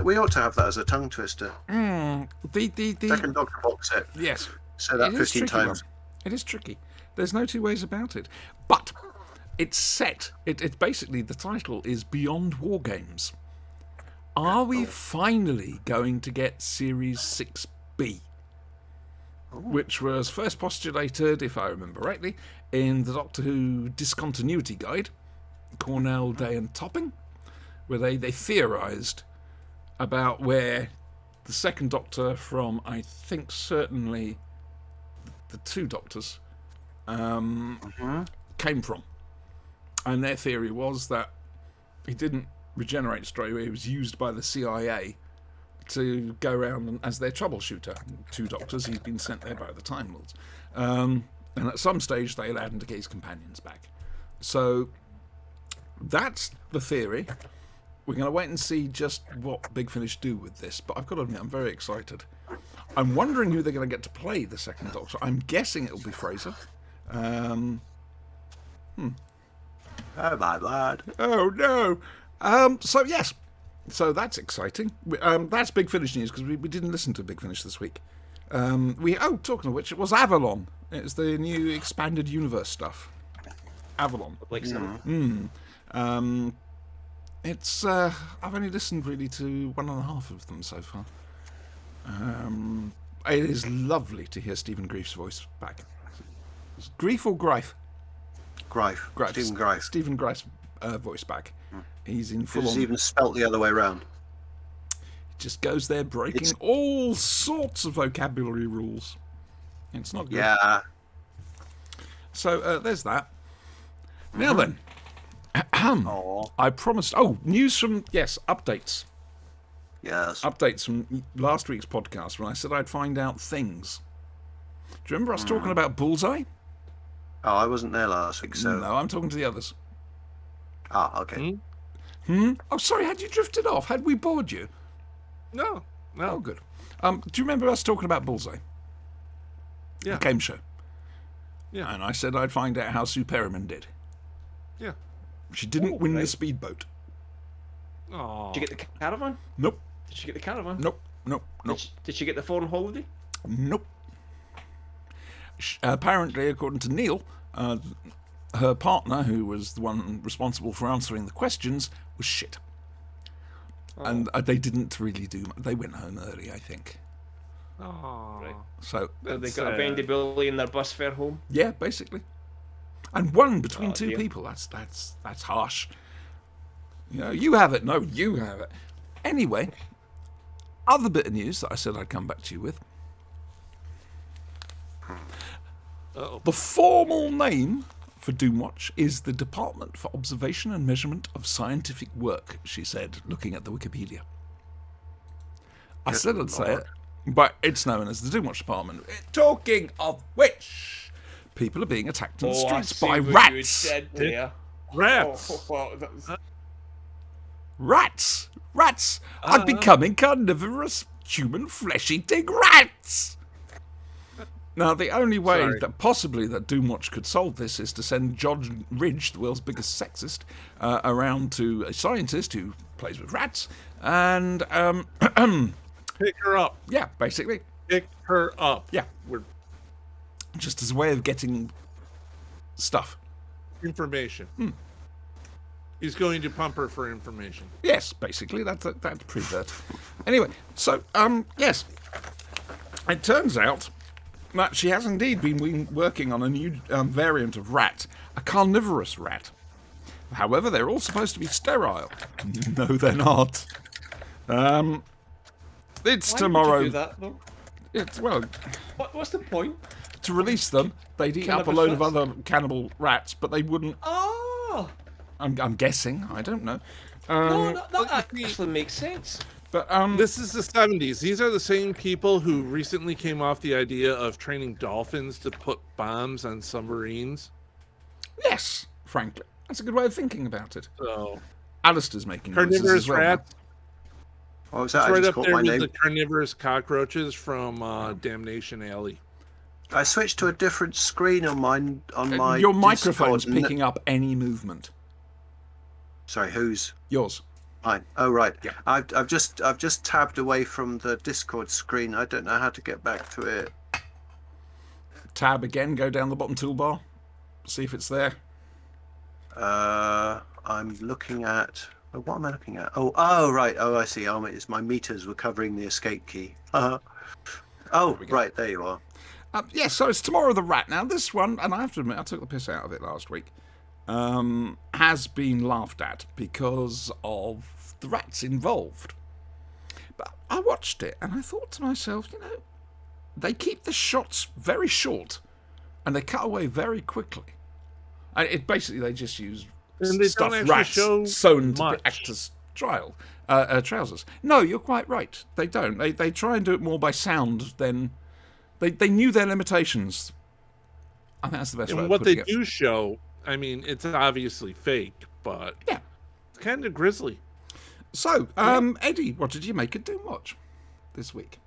We ought to have that as a tongue twister. The Second Doctor box set. yes. Say that It is 15 tricky, times. Rob. It is tricky. There's no two ways about it. But it's set. It's basically, the title is Beyond War Games. Are we finally going to get Series 6B? Which was first postulated, if I remember rightly, in the Doctor Who Discontinuity Guide, Cornell, Day and Topping, where they theorised about where the second Doctor from, I think, certainly the two Doctors came from. And their theory was that he didn't regenerate straight away. He was used by the CIA to go around as their troubleshooter. Two Doctors, he'd been sent there by the Time Lords. And at some stage, they allowed him to get his companions back. So that's the theory. We're going to wait and see just what Big Finish do with this. But I've got to admit, I'm very excited. I'm wondering who they're going to get to play the second Doctor. I'm guessing it'll be Fraser. Oh my lord. Oh no! So yes, so that's exciting. That's Big Finish news because we didn't listen to Big Finish this week. Talking of which, it was Avalon. It's the new expanded universe stuff. Avalon. Like some. It's I've only listened really to 1.5 of them so far. It is lovely to hear Stephen Greif's voice back. Is it Greif or Greif? Greif. Greif. Stephen Greif. Stephen Greif's voice back. He's in full It's on. even spelt the other way around. Just goes there breaking all sorts of vocabulary rules. It's not good. Yeah. So there's that. Now then, Oh. I promised. Oh, news from updates. Yes. Updates from last week's podcast when I said I'd find out things. Do you remember us talking about Bullseye? Oh, I wasn't there last week, so. No, I'm talking to the others. Ah, okay. Oh, sorry. Had you drifted off? Had we bored you? No. Oh, good. Do you remember us talking about Bullseye? Yeah. The game show. Yeah. And I said I'd find out how Sue Perriman did. Yeah. She didn't win the right. speedboat. Oh. Did you get the caravan? Nope. Did she get the caravan? Nope. Did she get the foreign holiday? Nope. Apparently, according to Neil, her partner, who was the one responsible for answering the questions, was shit. And they didn't really do much. They went home early, I think. Oh. Right. So, They That's got a bendy bully in their bus fare home. yeah, basically. And one between Oh, two dear. people. That's harsh. You know, you have it. No, you have it. Anyway, other bit of news that I said I'd come back to you with. Uh-oh. The formal name for Doomwatch is the Department for Observation and Measurement of Scientific Work, she said, looking at the Wikipedia. I said I'd say it, but it's known as the Doomwatch Department. Talking of which, people are being attacked in the I streets see by what you rats. said there. Rats. Rats! Rats! I'm becoming carnivorous, human flesh-eating rats! Now, the only way Sorry. that possibly that Doomwatch could solve this is to send John Ridge, the world's biggest sexist, around to a scientist who plays with rats, and, Pick her up. yeah, basically, Pick her up. yeah, We're just as a way of getting stuff. information. He's going to pump her for information. Yes, basically, that's pretty dirt. Anyway, so, yes, it turns out that she has indeed been working on a new variant of rat, a carnivorous rat. However, they're all supposed to be sterile. No, they're not. It's Why tomorrow. would you do that, though? It's, well, What's the point? to release them, they'd eat up a Cannabis load of rats? other cannibal rats, but they wouldn't. Oh! I'm guessing. I don't know. No, that well, you see- actually makes sense. But This is the 70s. These are the same people who recently came off the idea of training dolphins to put bombs on submarines. yes, frankly, that's a good way of thinking about it. So Alistair's making noises carnivorous as well. rats. What was It's that? I right just up caught there my with name. the carnivorous cockroaches from Damnation Alley. I switched to a different screen on my. Your microphone's Discord. picking up any movement. Sorry, whose? Yours. Mine. Oh right. Yeah. I've just tabbed away from the Discord screen. I don't know how to get back to it. Tab again. Go down the bottom toolbar. See if it's there. I'm looking at. Oh, what am I looking at? Oh, right. Oh, I see. Oh, it's my meters were covering the escape key. Oh, right. There you are. Yeah, so it's Tomorrow the Rat. Now, this one, and I have to admit, I took the piss out of it last week, has been laughed at because of the rats involved. But I watched it and I thought to myself, they keep the shots very short and they cut away very quickly. And basically, they just use And they don't stuffed actually rats show sewn to much. actors' trousers. No, you're quite right. They don't. They try and do it more by sound than... They knew their limitations. I think that's the best way And of what they putting it. do show, I mean, it's obviously fake, but Yeah. it's kind of grisly. So, Eddie, what did you make of Doomwatch this week?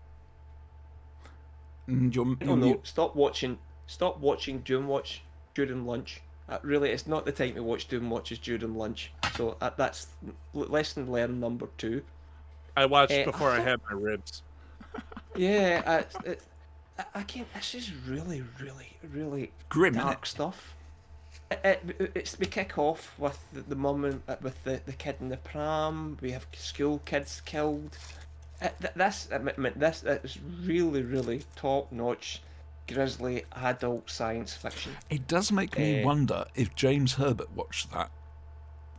And I don't know. Stop watching Doomwatch during lunch. Really, it's not the time to watch Doomwatch is during lunch. So that's lesson learned number 2. I watched I before I thought- had my ribs. Yeah, again, this is really, really, really Grim, isn't dark stuff. We kick off with the mum and with the kid in the pram. We have school kids killed. This is really, really top-notch, grisly adult science fiction. It does make me wonder if James Herbert watched that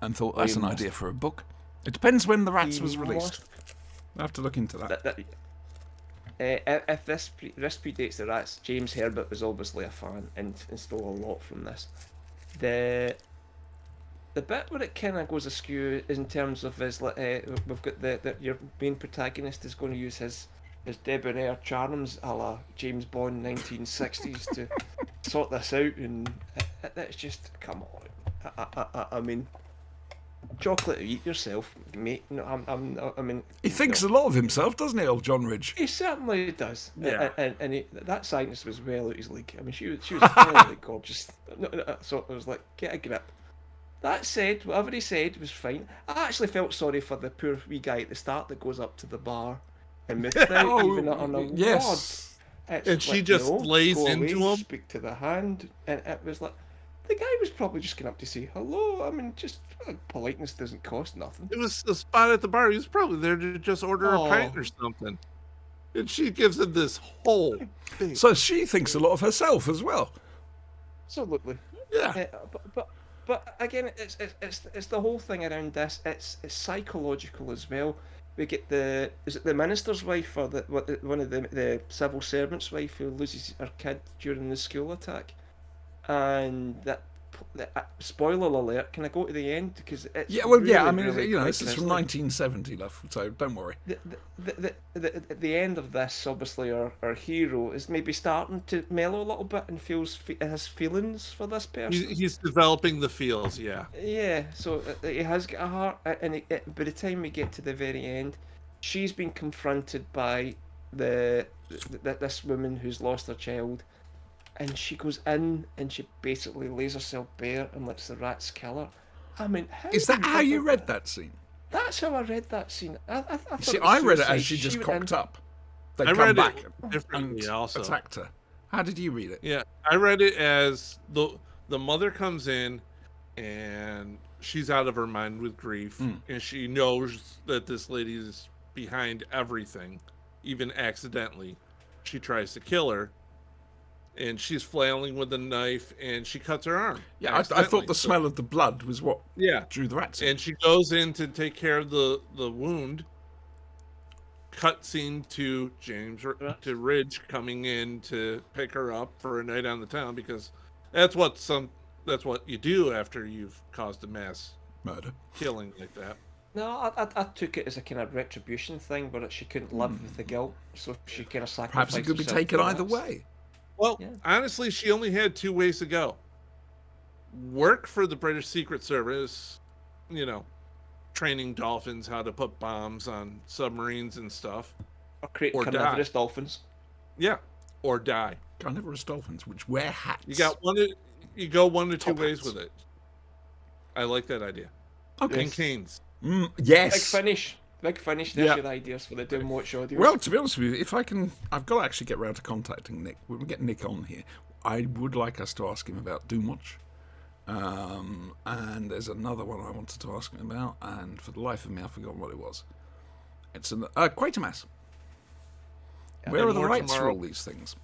and thought that's he an must. idea for a book. It depends when The Rats He was released. must- I have to look into that. If this predates the Rats, James Herbert was obviously a fan and stole a lot from this. The bit where it kind of goes askew is in terms of his we've got your main protagonist is going to use his debonair charms a la James Bond 1960s to sort this out, and that's just, come on. I mean, chocolate to eat yourself, mate. No, I mean, He thinks a lot of himself, doesn't he, old John Ridge? he certainly does. Yeah. And that scientist was well out his league. I mean, she was really gorgeous. So I was like, get a grip. That said, whatever he said was fine. I actually felt sorry for the poor wee guy at the start that goes up to the bar and without even on a yes. word. It's And she like, just lays go into away, him. Speak to the hand, and it was like the guy was probably just going up to say hello. I mean, just politeness doesn't cost nothing. It was a spot at the bar. He was probably there to just order a pint or something. And she gives him this whole thing. So she thinks a lot of herself as well. Absolutely. Yeah. But again, it's the whole thing around this. It's psychological as well. We get is it the minister's wife or one of the civil servant's wife who loses her kid during the school attack, and that. Spoiler alert! Can I go to the end because it's Yeah, well, really, yeah. I mean, really quite this is from grisly. 1970, love. So don't worry. The end of this, obviously, our hero is maybe starting to mellow a little bit and has feelings for this person. He's developing the feels, yeah. Yeah, so he has got a heart, and by the time we get to the very end, she's been confronted by this woman who's lost her child, and she goes in and she basically lays herself bare and lets the rats kill her. I mean, Is that how you read that scene? That's how I read that scene. I thought See, it was I read it suicide. as she just went cocked in- up. They I come read back it differently and also. attacked her. How did you read it? Yeah, I read it as the mother comes in and she's out of her mind with grief, and she knows that this lady is behind everything, even accidentally. She tries to kill her, and she's flailing with a knife, and she cuts her arm. Yeah, I thought accidentally. the smell of the blood was what Yeah, drew the rats in. and she goes in to take care of the wound, cutscene to to Ridge coming in to pick her up for a night on the town, because that's what you do after you've caused a mass Murder. killing like that. No, I took it as a kind of retribution thing, where she couldn't live with the guilt, so she kind of sacrificed. Perhaps it could be herself taken for either that. way. Well, Yeah. honestly, she only had 2 ways to go. Work for the British Secret Service, training dolphins how to put bombs on submarines and stuff. Or create Or die. carnivorous dolphins. Yeah, or die. Carnivorous dolphins, which wear hats. You go 1 to 2 Top ways hats. with it. I like that idea. Okay. And canes. Yes. Big finish. There's Yeah. your ideas for the Doomwatch audios. Well, to be honest with you, if I can, I've got to actually get round to contacting Nick. When we get Nick on here, I would like us to ask him about Doomwatch. And there's another one I wanted to ask him about, and for the life of me, I've forgotten what it was. It's Quatermass. Where are the more rights for tomorrow. all these things?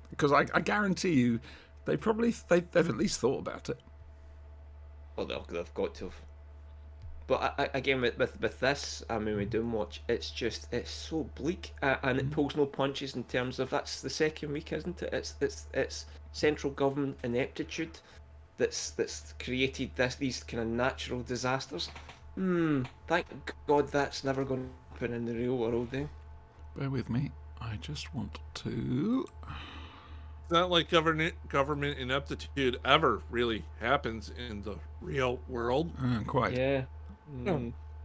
Because I guarantee you, they've at least thought about it. Well, they've got to have. But again, with this, I mean, with Doomwatch, it's so bleak, and it pulls no punches in terms of, that's the second week, isn't it? It's central government ineptitude that's created these kind of natural disasters. Thank God that's never going to happen in the real world, eh? Bear with me. I just want to. It's not like government ineptitude ever really happens in the real world. Quite. Yeah.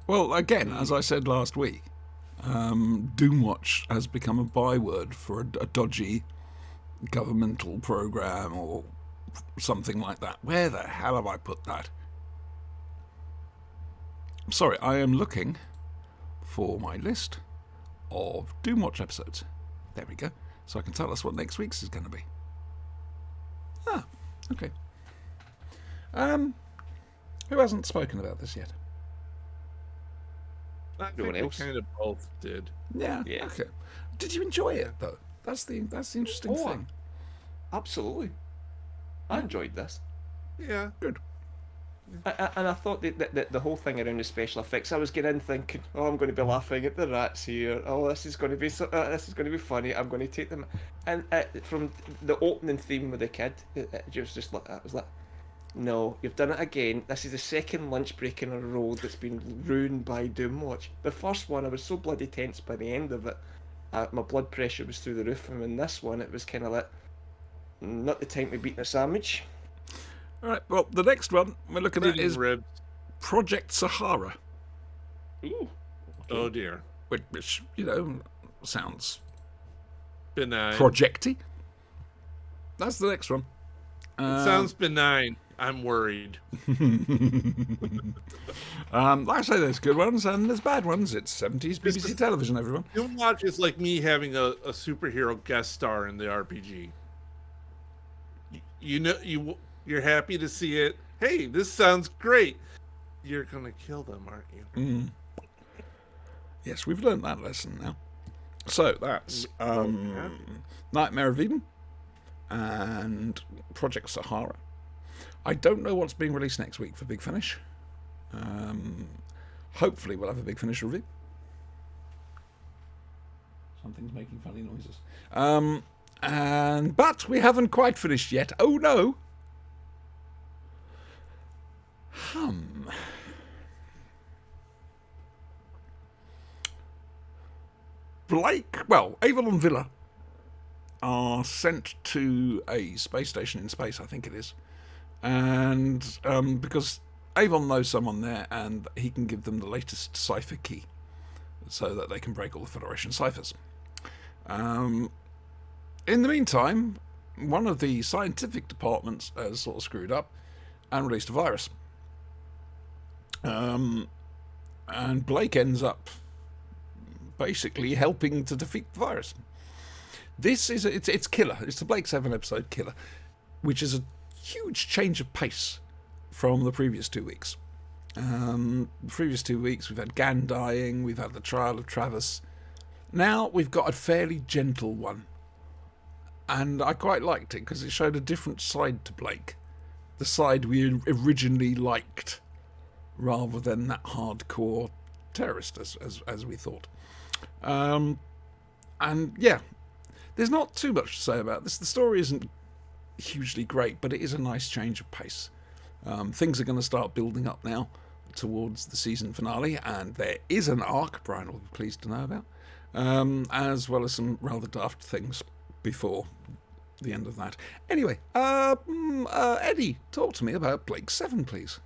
Well, again, as I said last week, Doomwatch has become a byword for a dodgy governmental program or something like that. Where the hell have I put that? I'm sorry, I am looking for my list of Doomwatch episodes. There we go. So I can tell us what next week's is going to be. Ah, okay. Who hasn't spoken about this yet? I think Everyone we else. kind of both did. Yeah. Yeah. Okay. Did you enjoy it though? That's the interesting Oh, thing. Absolutely. I enjoyed this. Yeah. Good. And I thought that the whole thing around the special effects, I was getting in thinking, oh, I'm going to be laughing at the rats here. Oh, this is going to be funny. I'm going to take them. And from the opening theme with the kid, it was just like, I was like, no, you've done it again. This is the second lunch break in a row that's been ruined by Doomwatch. The first one, I was so bloody tense by the end of it. My blood pressure was through the roof, and in this one, it was kind of like, not the time to be eating a sandwich. All right. Well, the next one we're looking at Eating is ribs. Project Sahara, Ooh. Oh dear. which sounds Benign. projecty. That's the next one. It sounds benign. I'm worried. Like I say, there's good ones and there's bad ones. It's 70s This BBC is- television, everyone. Doomwatch is like me having a superhero guest star in the RPG. You're happy to see it. Hey, this sounds great. You're gonna kill them, aren't you? Yes, we've learned that lesson now. So that's Nightmare of Eden and Project Sahara. I don't know what's being released next week for Big Finish. Hopefully we'll have a Big Finish review. Something's making funny noises. But we haven't quite finished yet. Oh no! Avalon Villa are sent to a space station in space, I think it is. And because Avon knows someone there and he can give them the latest cipher key so that they can break all the Federation ciphers. In the meantime, one of the scientific departments has sort of screwed up and released a virus. And Blake ends up basically helping to defeat the virus. This is it's Killer. It's the Blake 7 episode Killer, which is a huge change of pace from the previous 2 weeks. The previous 2 weeks we've had Gan dying, we've had the trial of Travis. Now we've got a fairly gentle one, and I quite liked it because it showed a different side to Blake, the side we originally liked, rather than that hardcore terrorist as we thought. And yeah, there's not too much to say about this. The story isn't hugely great, but it is a nice change of pace. Things are going to start building up now towards the season finale, and there is an arc Brian will be pleased to know about, as well as some rather daft things before the end of that. Anyway, Eddie, talk to me about Blake 7, please.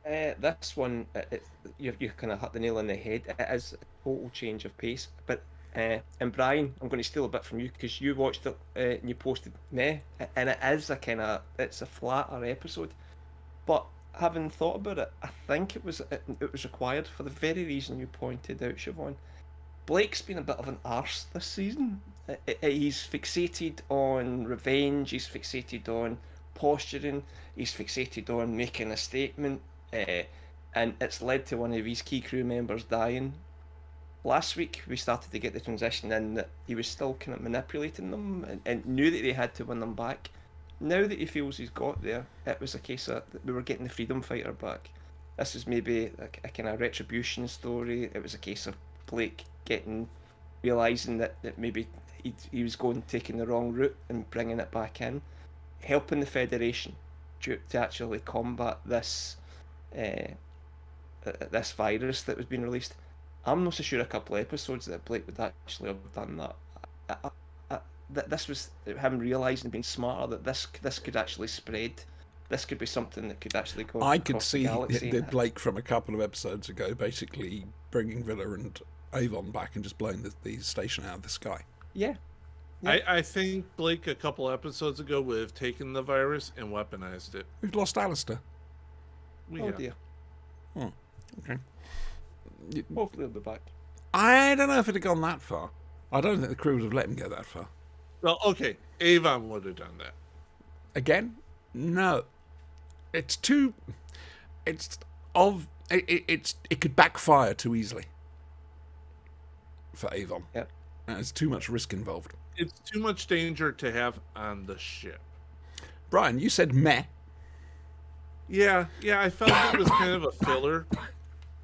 This one, you kind of hit the nail on the head. It is a total change of pace. But and Brian, I'm going to steal a bit from you because you watched it and you posted me, and it's a flatter episode. But having thought about it, I think it was required for the very reason you pointed out, Siobhan. Blake's been a bit of an arse this season. He's fixated on revenge. He's fixated on posturing. He's fixated on making a statement. And it's led to one of his key crew members dying. Last week we started to get the transition in that he was still kind of manipulating them and knew that they had to win them back. Now that he feels he's got there, it was a case of we were getting the freedom fighter back. This is maybe a kind of retribution story. It was a case of Blake realising that maybe he was taking the wrong route and bringing it back in, helping the Federation to actually combat this this virus that was being released. I'm not so sure a couple of episodes that Blake would actually have done that. This was him realising, being smarter, that this could actually spread. This could be something that could actually go. I could see the galaxy. Blake from a couple of episodes ago basically bringing Villa and Avon back and just blowing the station out of the sky. Yeah. I think Blake a couple episodes ago would have taken the virus and weaponized it. We've lost Alistair. Oh dear. Oh, okay. Hopefully he'll be back. I don't know if it had gone that far. I don't think the crew would have let him go that far. Well, okay, Avon would have done that. Again, no. It could backfire too easily for Avon. Yep. There's too much risk involved. It's too much danger to have on the ship. Brian, you said meh. Yeah, I felt it was kind of a filler.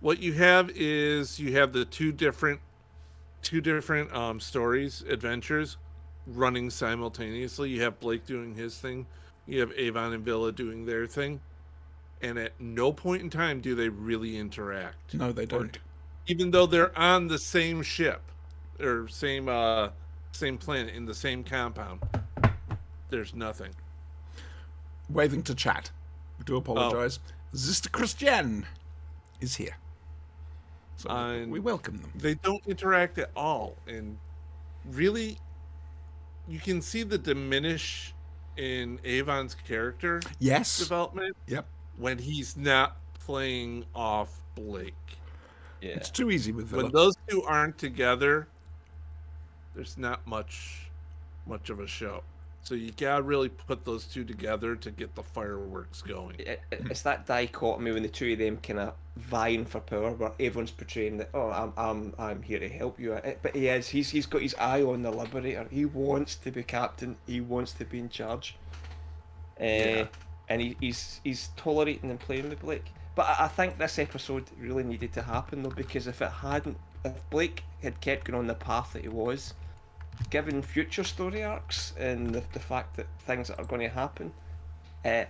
What you have is the two different stories, adventures, running simultaneously. You have Blake doing his thing. You have Avon and Villa doing their thing. And at no point in time do they really interact. No, they don't. Even though they're on the same ship or same planet in the same compound, there's nothing. Waving to chat. I do apologise. Sister Christiane is here. So we welcome them. They don't interact at all. And really, you can see the diminish in Avon's character development. Yep. When he's not playing off Blake. Yeah. It's too easy with Villa. When those two aren't together, there's not much of a show. So you gotta really put those two together to get the fireworks going. It's that dichotomy when the two of them kind of vying for power, where everyone's portraying that I'm here to help you, but he's got his eye on the Liberator. He wants to be captain. He wants to be in charge. And he's tolerating and playing with Blake. But I think this episode really needed to happen though, because if Blake had kept going on the path that he was, given future story arcs and the fact that things that are going to happen, it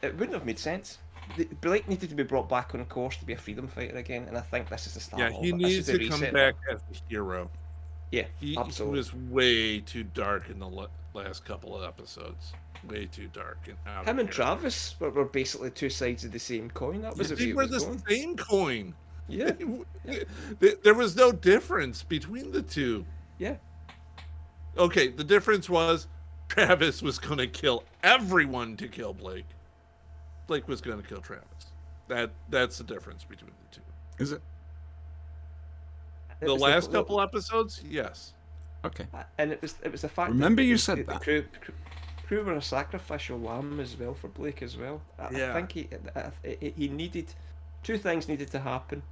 wouldn't have made sense. Blake needed to be brought back on course to be a freedom fighter again, and I think this is the start of it. He needs to come back as the hero. Yeah, he absolutely. Was way too dark in the last couple of episodes. Way too dark and out. Him and Travis were basically two sides of the same coin. That was they were the same coin. Yeah. There was no difference between the two. Yeah. Okay, the difference was Travis was going to kill everyone to kill Blake. Blake was going to kill Travis. That's the difference between the two. Is it? The last couple episodes, yes. Okay. And it was the fact. Remember that you said the that. Crew were a sacrificial lamb as well for Blake as well. I think he needed two things needed to happen.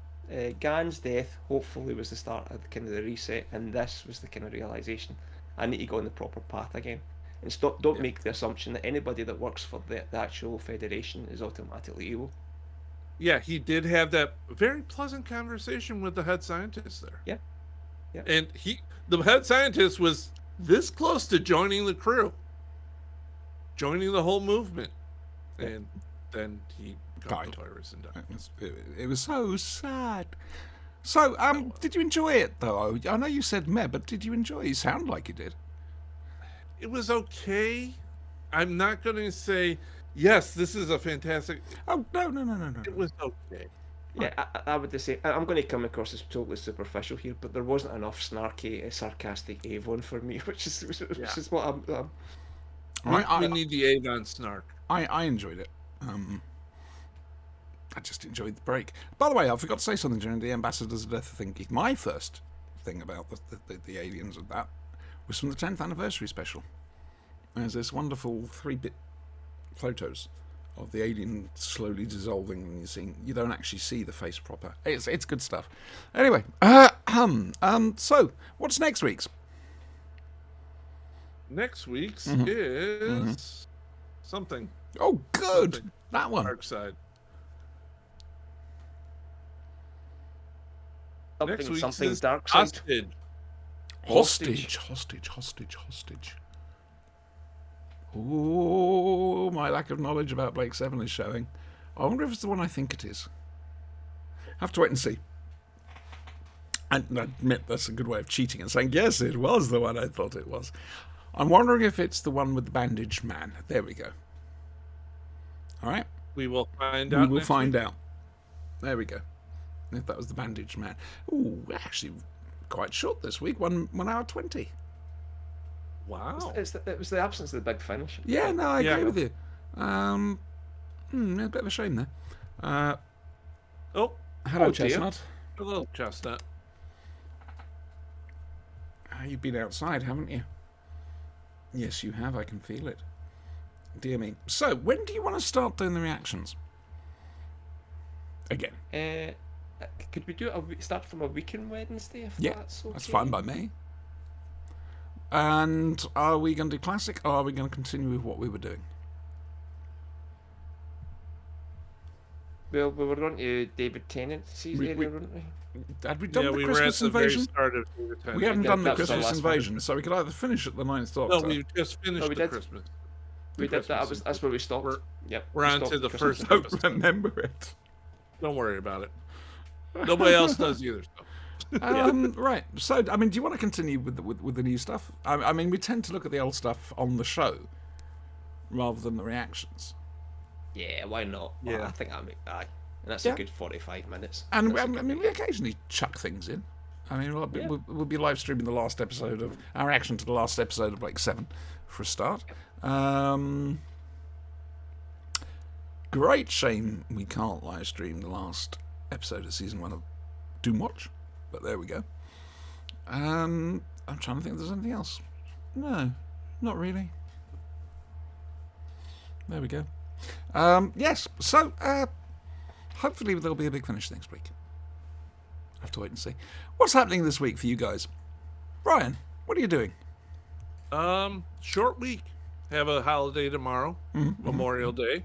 Gan's death hopefully was the start of the reset, and this was the kind of realization. I need to go on the proper path again, and don't make the assumption that anybody that works for the actual Federation is automatically evil. Yeah, he did have that very pleasant conversation with the head scientist there. Yeah. And the head scientist, was this close to joining the crew, joining the whole movement, and then he got Died. the virus and died. It was so sad. So, did you enjoy it though? I know you said meh, but did you enjoy it? You sound like you did. It was okay. I'm not going to say yes. This is a fantastic. Oh no. It was okay. Yeah, I would just say I'm going to come across as totally superficial here, but there wasn't enough snarky, sarcastic Avon for me, which is what I'm I We need the Avon snark. I enjoyed it. I just enjoyed the break. By the way, I forgot to say something during the Ambassador's Death thing. My first thing about the aliens and that was from the 10th anniversary special. There's this wonderful 3-bit photos of the alien slowly dissolving, and you don't actually see the face proper. It's good stuff. Anyway, so what's next week's? Next week's Mm-hmm. is something Oh, good. Something. That one. Dark Side. Next week's something is dark side. Hostage. Hostage. Ooh, my lack of knowledge about Blake 7 is showing. I wonder if it's the one I think it is. Have to wait and see. And I admit that's a good way of cheating and saying, yes, it was the one I thought it was. I'm wondering if it's the one with the bandaged man. There we go. All right. We will find We out. will next find week. out. There we go. If that was the bandaged man. Ooh, actually quite short this week. 1 hour 20. Wow. It was the absence of the big finish. Yeah, no, I Yeah. agree with you. A bit of a shame there. Oh, Hello, Oh, dear. Chestnut. hello, Chestnut. You've been outside, haven't you? Yes, you have. I can feel it. Dear me. So, when do you want to start doing the reactions? Again. Could we do start from a week on Wednesday? If Yeah, that's okay. that's fine by me. And are we going to do classic, or are we going to continue with what we were doing? Well, we were going to David Tennant's We- area, weren't we? Had we done Yeah, the we were at Christmas the invasion? very start of David Tennant. We haven't Yeah, done the that was our Christmas last one. invasion, so we could either finish at the Ninth No, Doctor. we just finished we the did. Christmas. We The did that. Christmas That's where we stopped. We're- Yep. we're we on stopped to the at Christmas. first Don't episode. remember it. Don't worry about it. Nobody else does either. So. Right. So, I mean, do you want to continue with the new stuff? I mean, we tend to look at the old stuff on the show rather than the reactions. Yeah, why not? Yeah. I think aye. And that's Yeah. a good 45 minutes. And That's I a good mean, we occasionally chuck things in. I mean, we'll be live streaming the last episode of our reaction to the last episode of Blake 7 for a start. Great shame we can't live stream the last episode of season 1 of Doomwatch, but there we go. I'm trying to think if there's anything else. No, not really. There we go. Yes, so hopefully there'll be a big finish next week. Have to wait and see. What's happening this week for you guys? Brian, what are you doing? Short week. Have a holiday tomorrow, Memorial Day.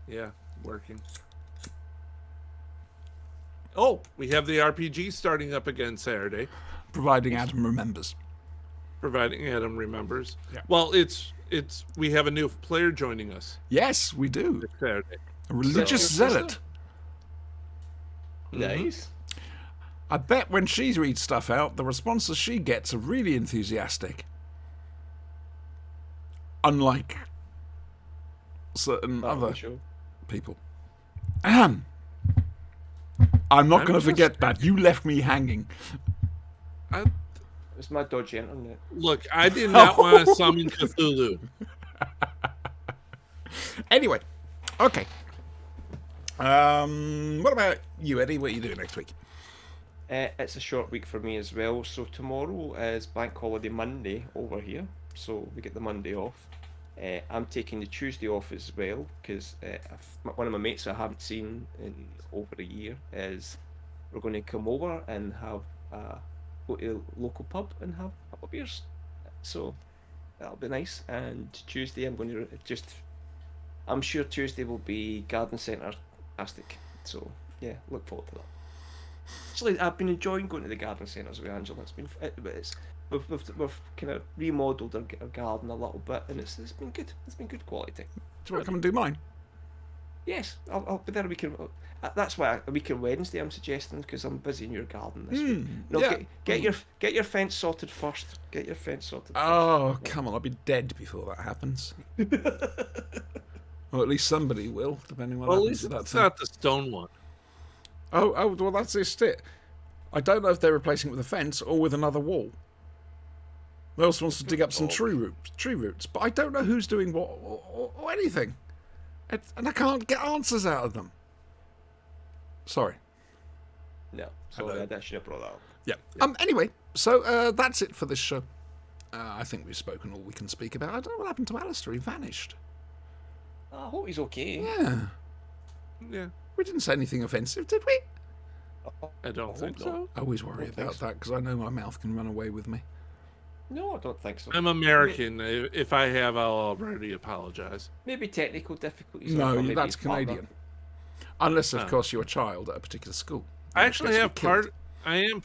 Yeah, working. Oh, we have the RPG starting up again Saturday, Providing Adam remembers. providing Adam remembers. Yeah. Well, it's we have a new player joining us Yes, we do. this Saturday. A religious So- zealot. Nice. I bet when she reads stuff out, the responses she gets are really enthusiastic. Unlike certain Part of other the show. people. I'm not I'm going to just- forget that. You left me hanging. It's my dodgy internet. Look, I did not want to summon Cthulhu. Anyway, okay. What about you, Eddie? What are you doing next week? It's a short week for me as well. So tomorrow is Bank Holiday Monday over here. So we get the Monday off. I'm taking the Tuesday off as well because one of my mates I haven't seen in over a year is we're going to come over and have go to a local pub and have a couple of beers. So that'll be nice. And Tuesday I'm going to I'm sure Tuesday will be garden centre tastic. So yeah, look forward to that. Actually, I've been enjoying going to the garden centres with Angela. We've kind of remodelled our garden a little bit, and it's been good. It's been good quality. Do you want to come and do mine? Yes, I'll be there a week. That's why a week on Wednesday I'm suggesting, because I'm busy in your garden this week. No, yeah. get your fence sorted first. Get your fence sorted. Oh, come on. I'll be dead before that happens. Or at least somebody will, depending on what Well, at happens least to that it's thing. not the stone one. Oh, well, that's just it. I don't know if they're replacing it with a fence or with another wall. They also wants to dig up some tree roots, but I don't know who's doing what or anything. And I can't get answers out of them. Sorry. No, sorry, I should have brought that up. Yeah. Anyway, so that's it for this show. I think we've spoken all we can speak about. I don't know what happened to Alistair. He vanished. I hope he's okay. Yeah. Yeah, We didn't say anything offensive, did we? I don't think so. I always worry about that because I know my mouth can run away with me. No, I don't think so. I'm American. If I have, I'll already apologize. Maybe technical difficulties. or No, maybe that's his partner. Canadian. Unless, of Oh. course, you're a child at a particular school. I which actually gets you have killed. I am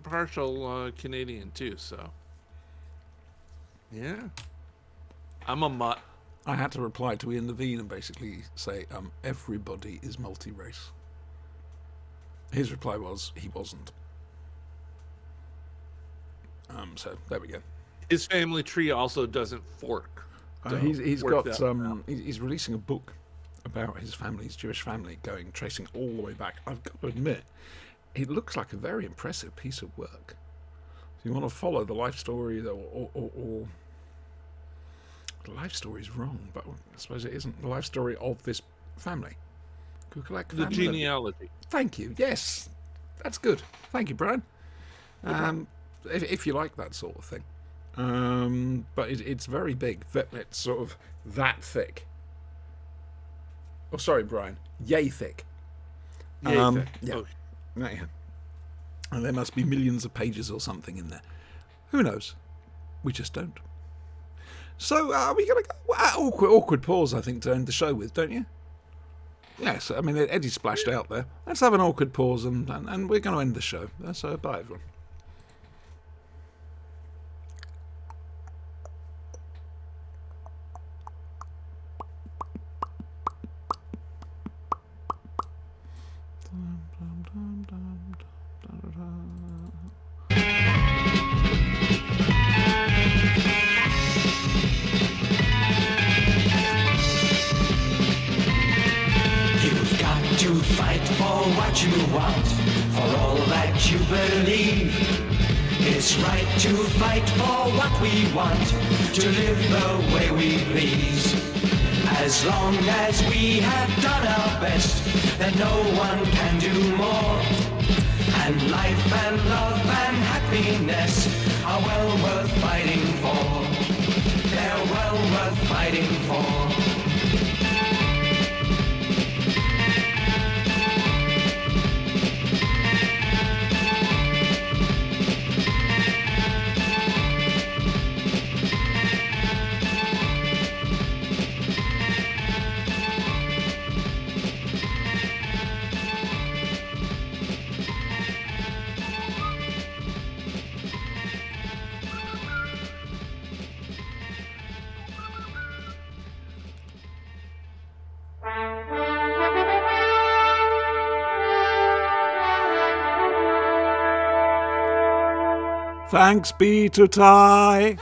partial Canadian too. So, yeah, I'm a mutt. I had to reply to Ian Levine and basically say, everybody is multi-race. His reply was, he wasn't. So there we go. His family tree also doesn't fork. So He's work got that out. he's releasing a book about his Jewish family, tracing all the way back. I've got to admit, it looks like a very impressive piece of work. If you want to follow the life story, or the life story is wrong, but I suppose it isn't the life story of this family. Kukulak The family. genealogy. Thank you. Yes, that's good. Thank you, Brian. If you like that sort of thing. But it's very big. It's sort of that thick. Oh, sorry, Brian. Yay thick. Yeah. Yeah. Okay. Yeah. And there must be millions of pages or something in there. Who knows? We just don't. So, are we going to go? Awkward pause, I think, to end the show with, don't you? Yes, I mean, Eddie splashed out there. Let's have an awkward pause and we're going to end the show. So, bye, everyone. You've got to fight for what you want, for all that you believe. It's right to fight for what we want, to live the way we please. As long as we have done our best, then no one can do more. And life and love and happiness are well worth fighting for. They're well worth fighting for. Thanks be to Ty.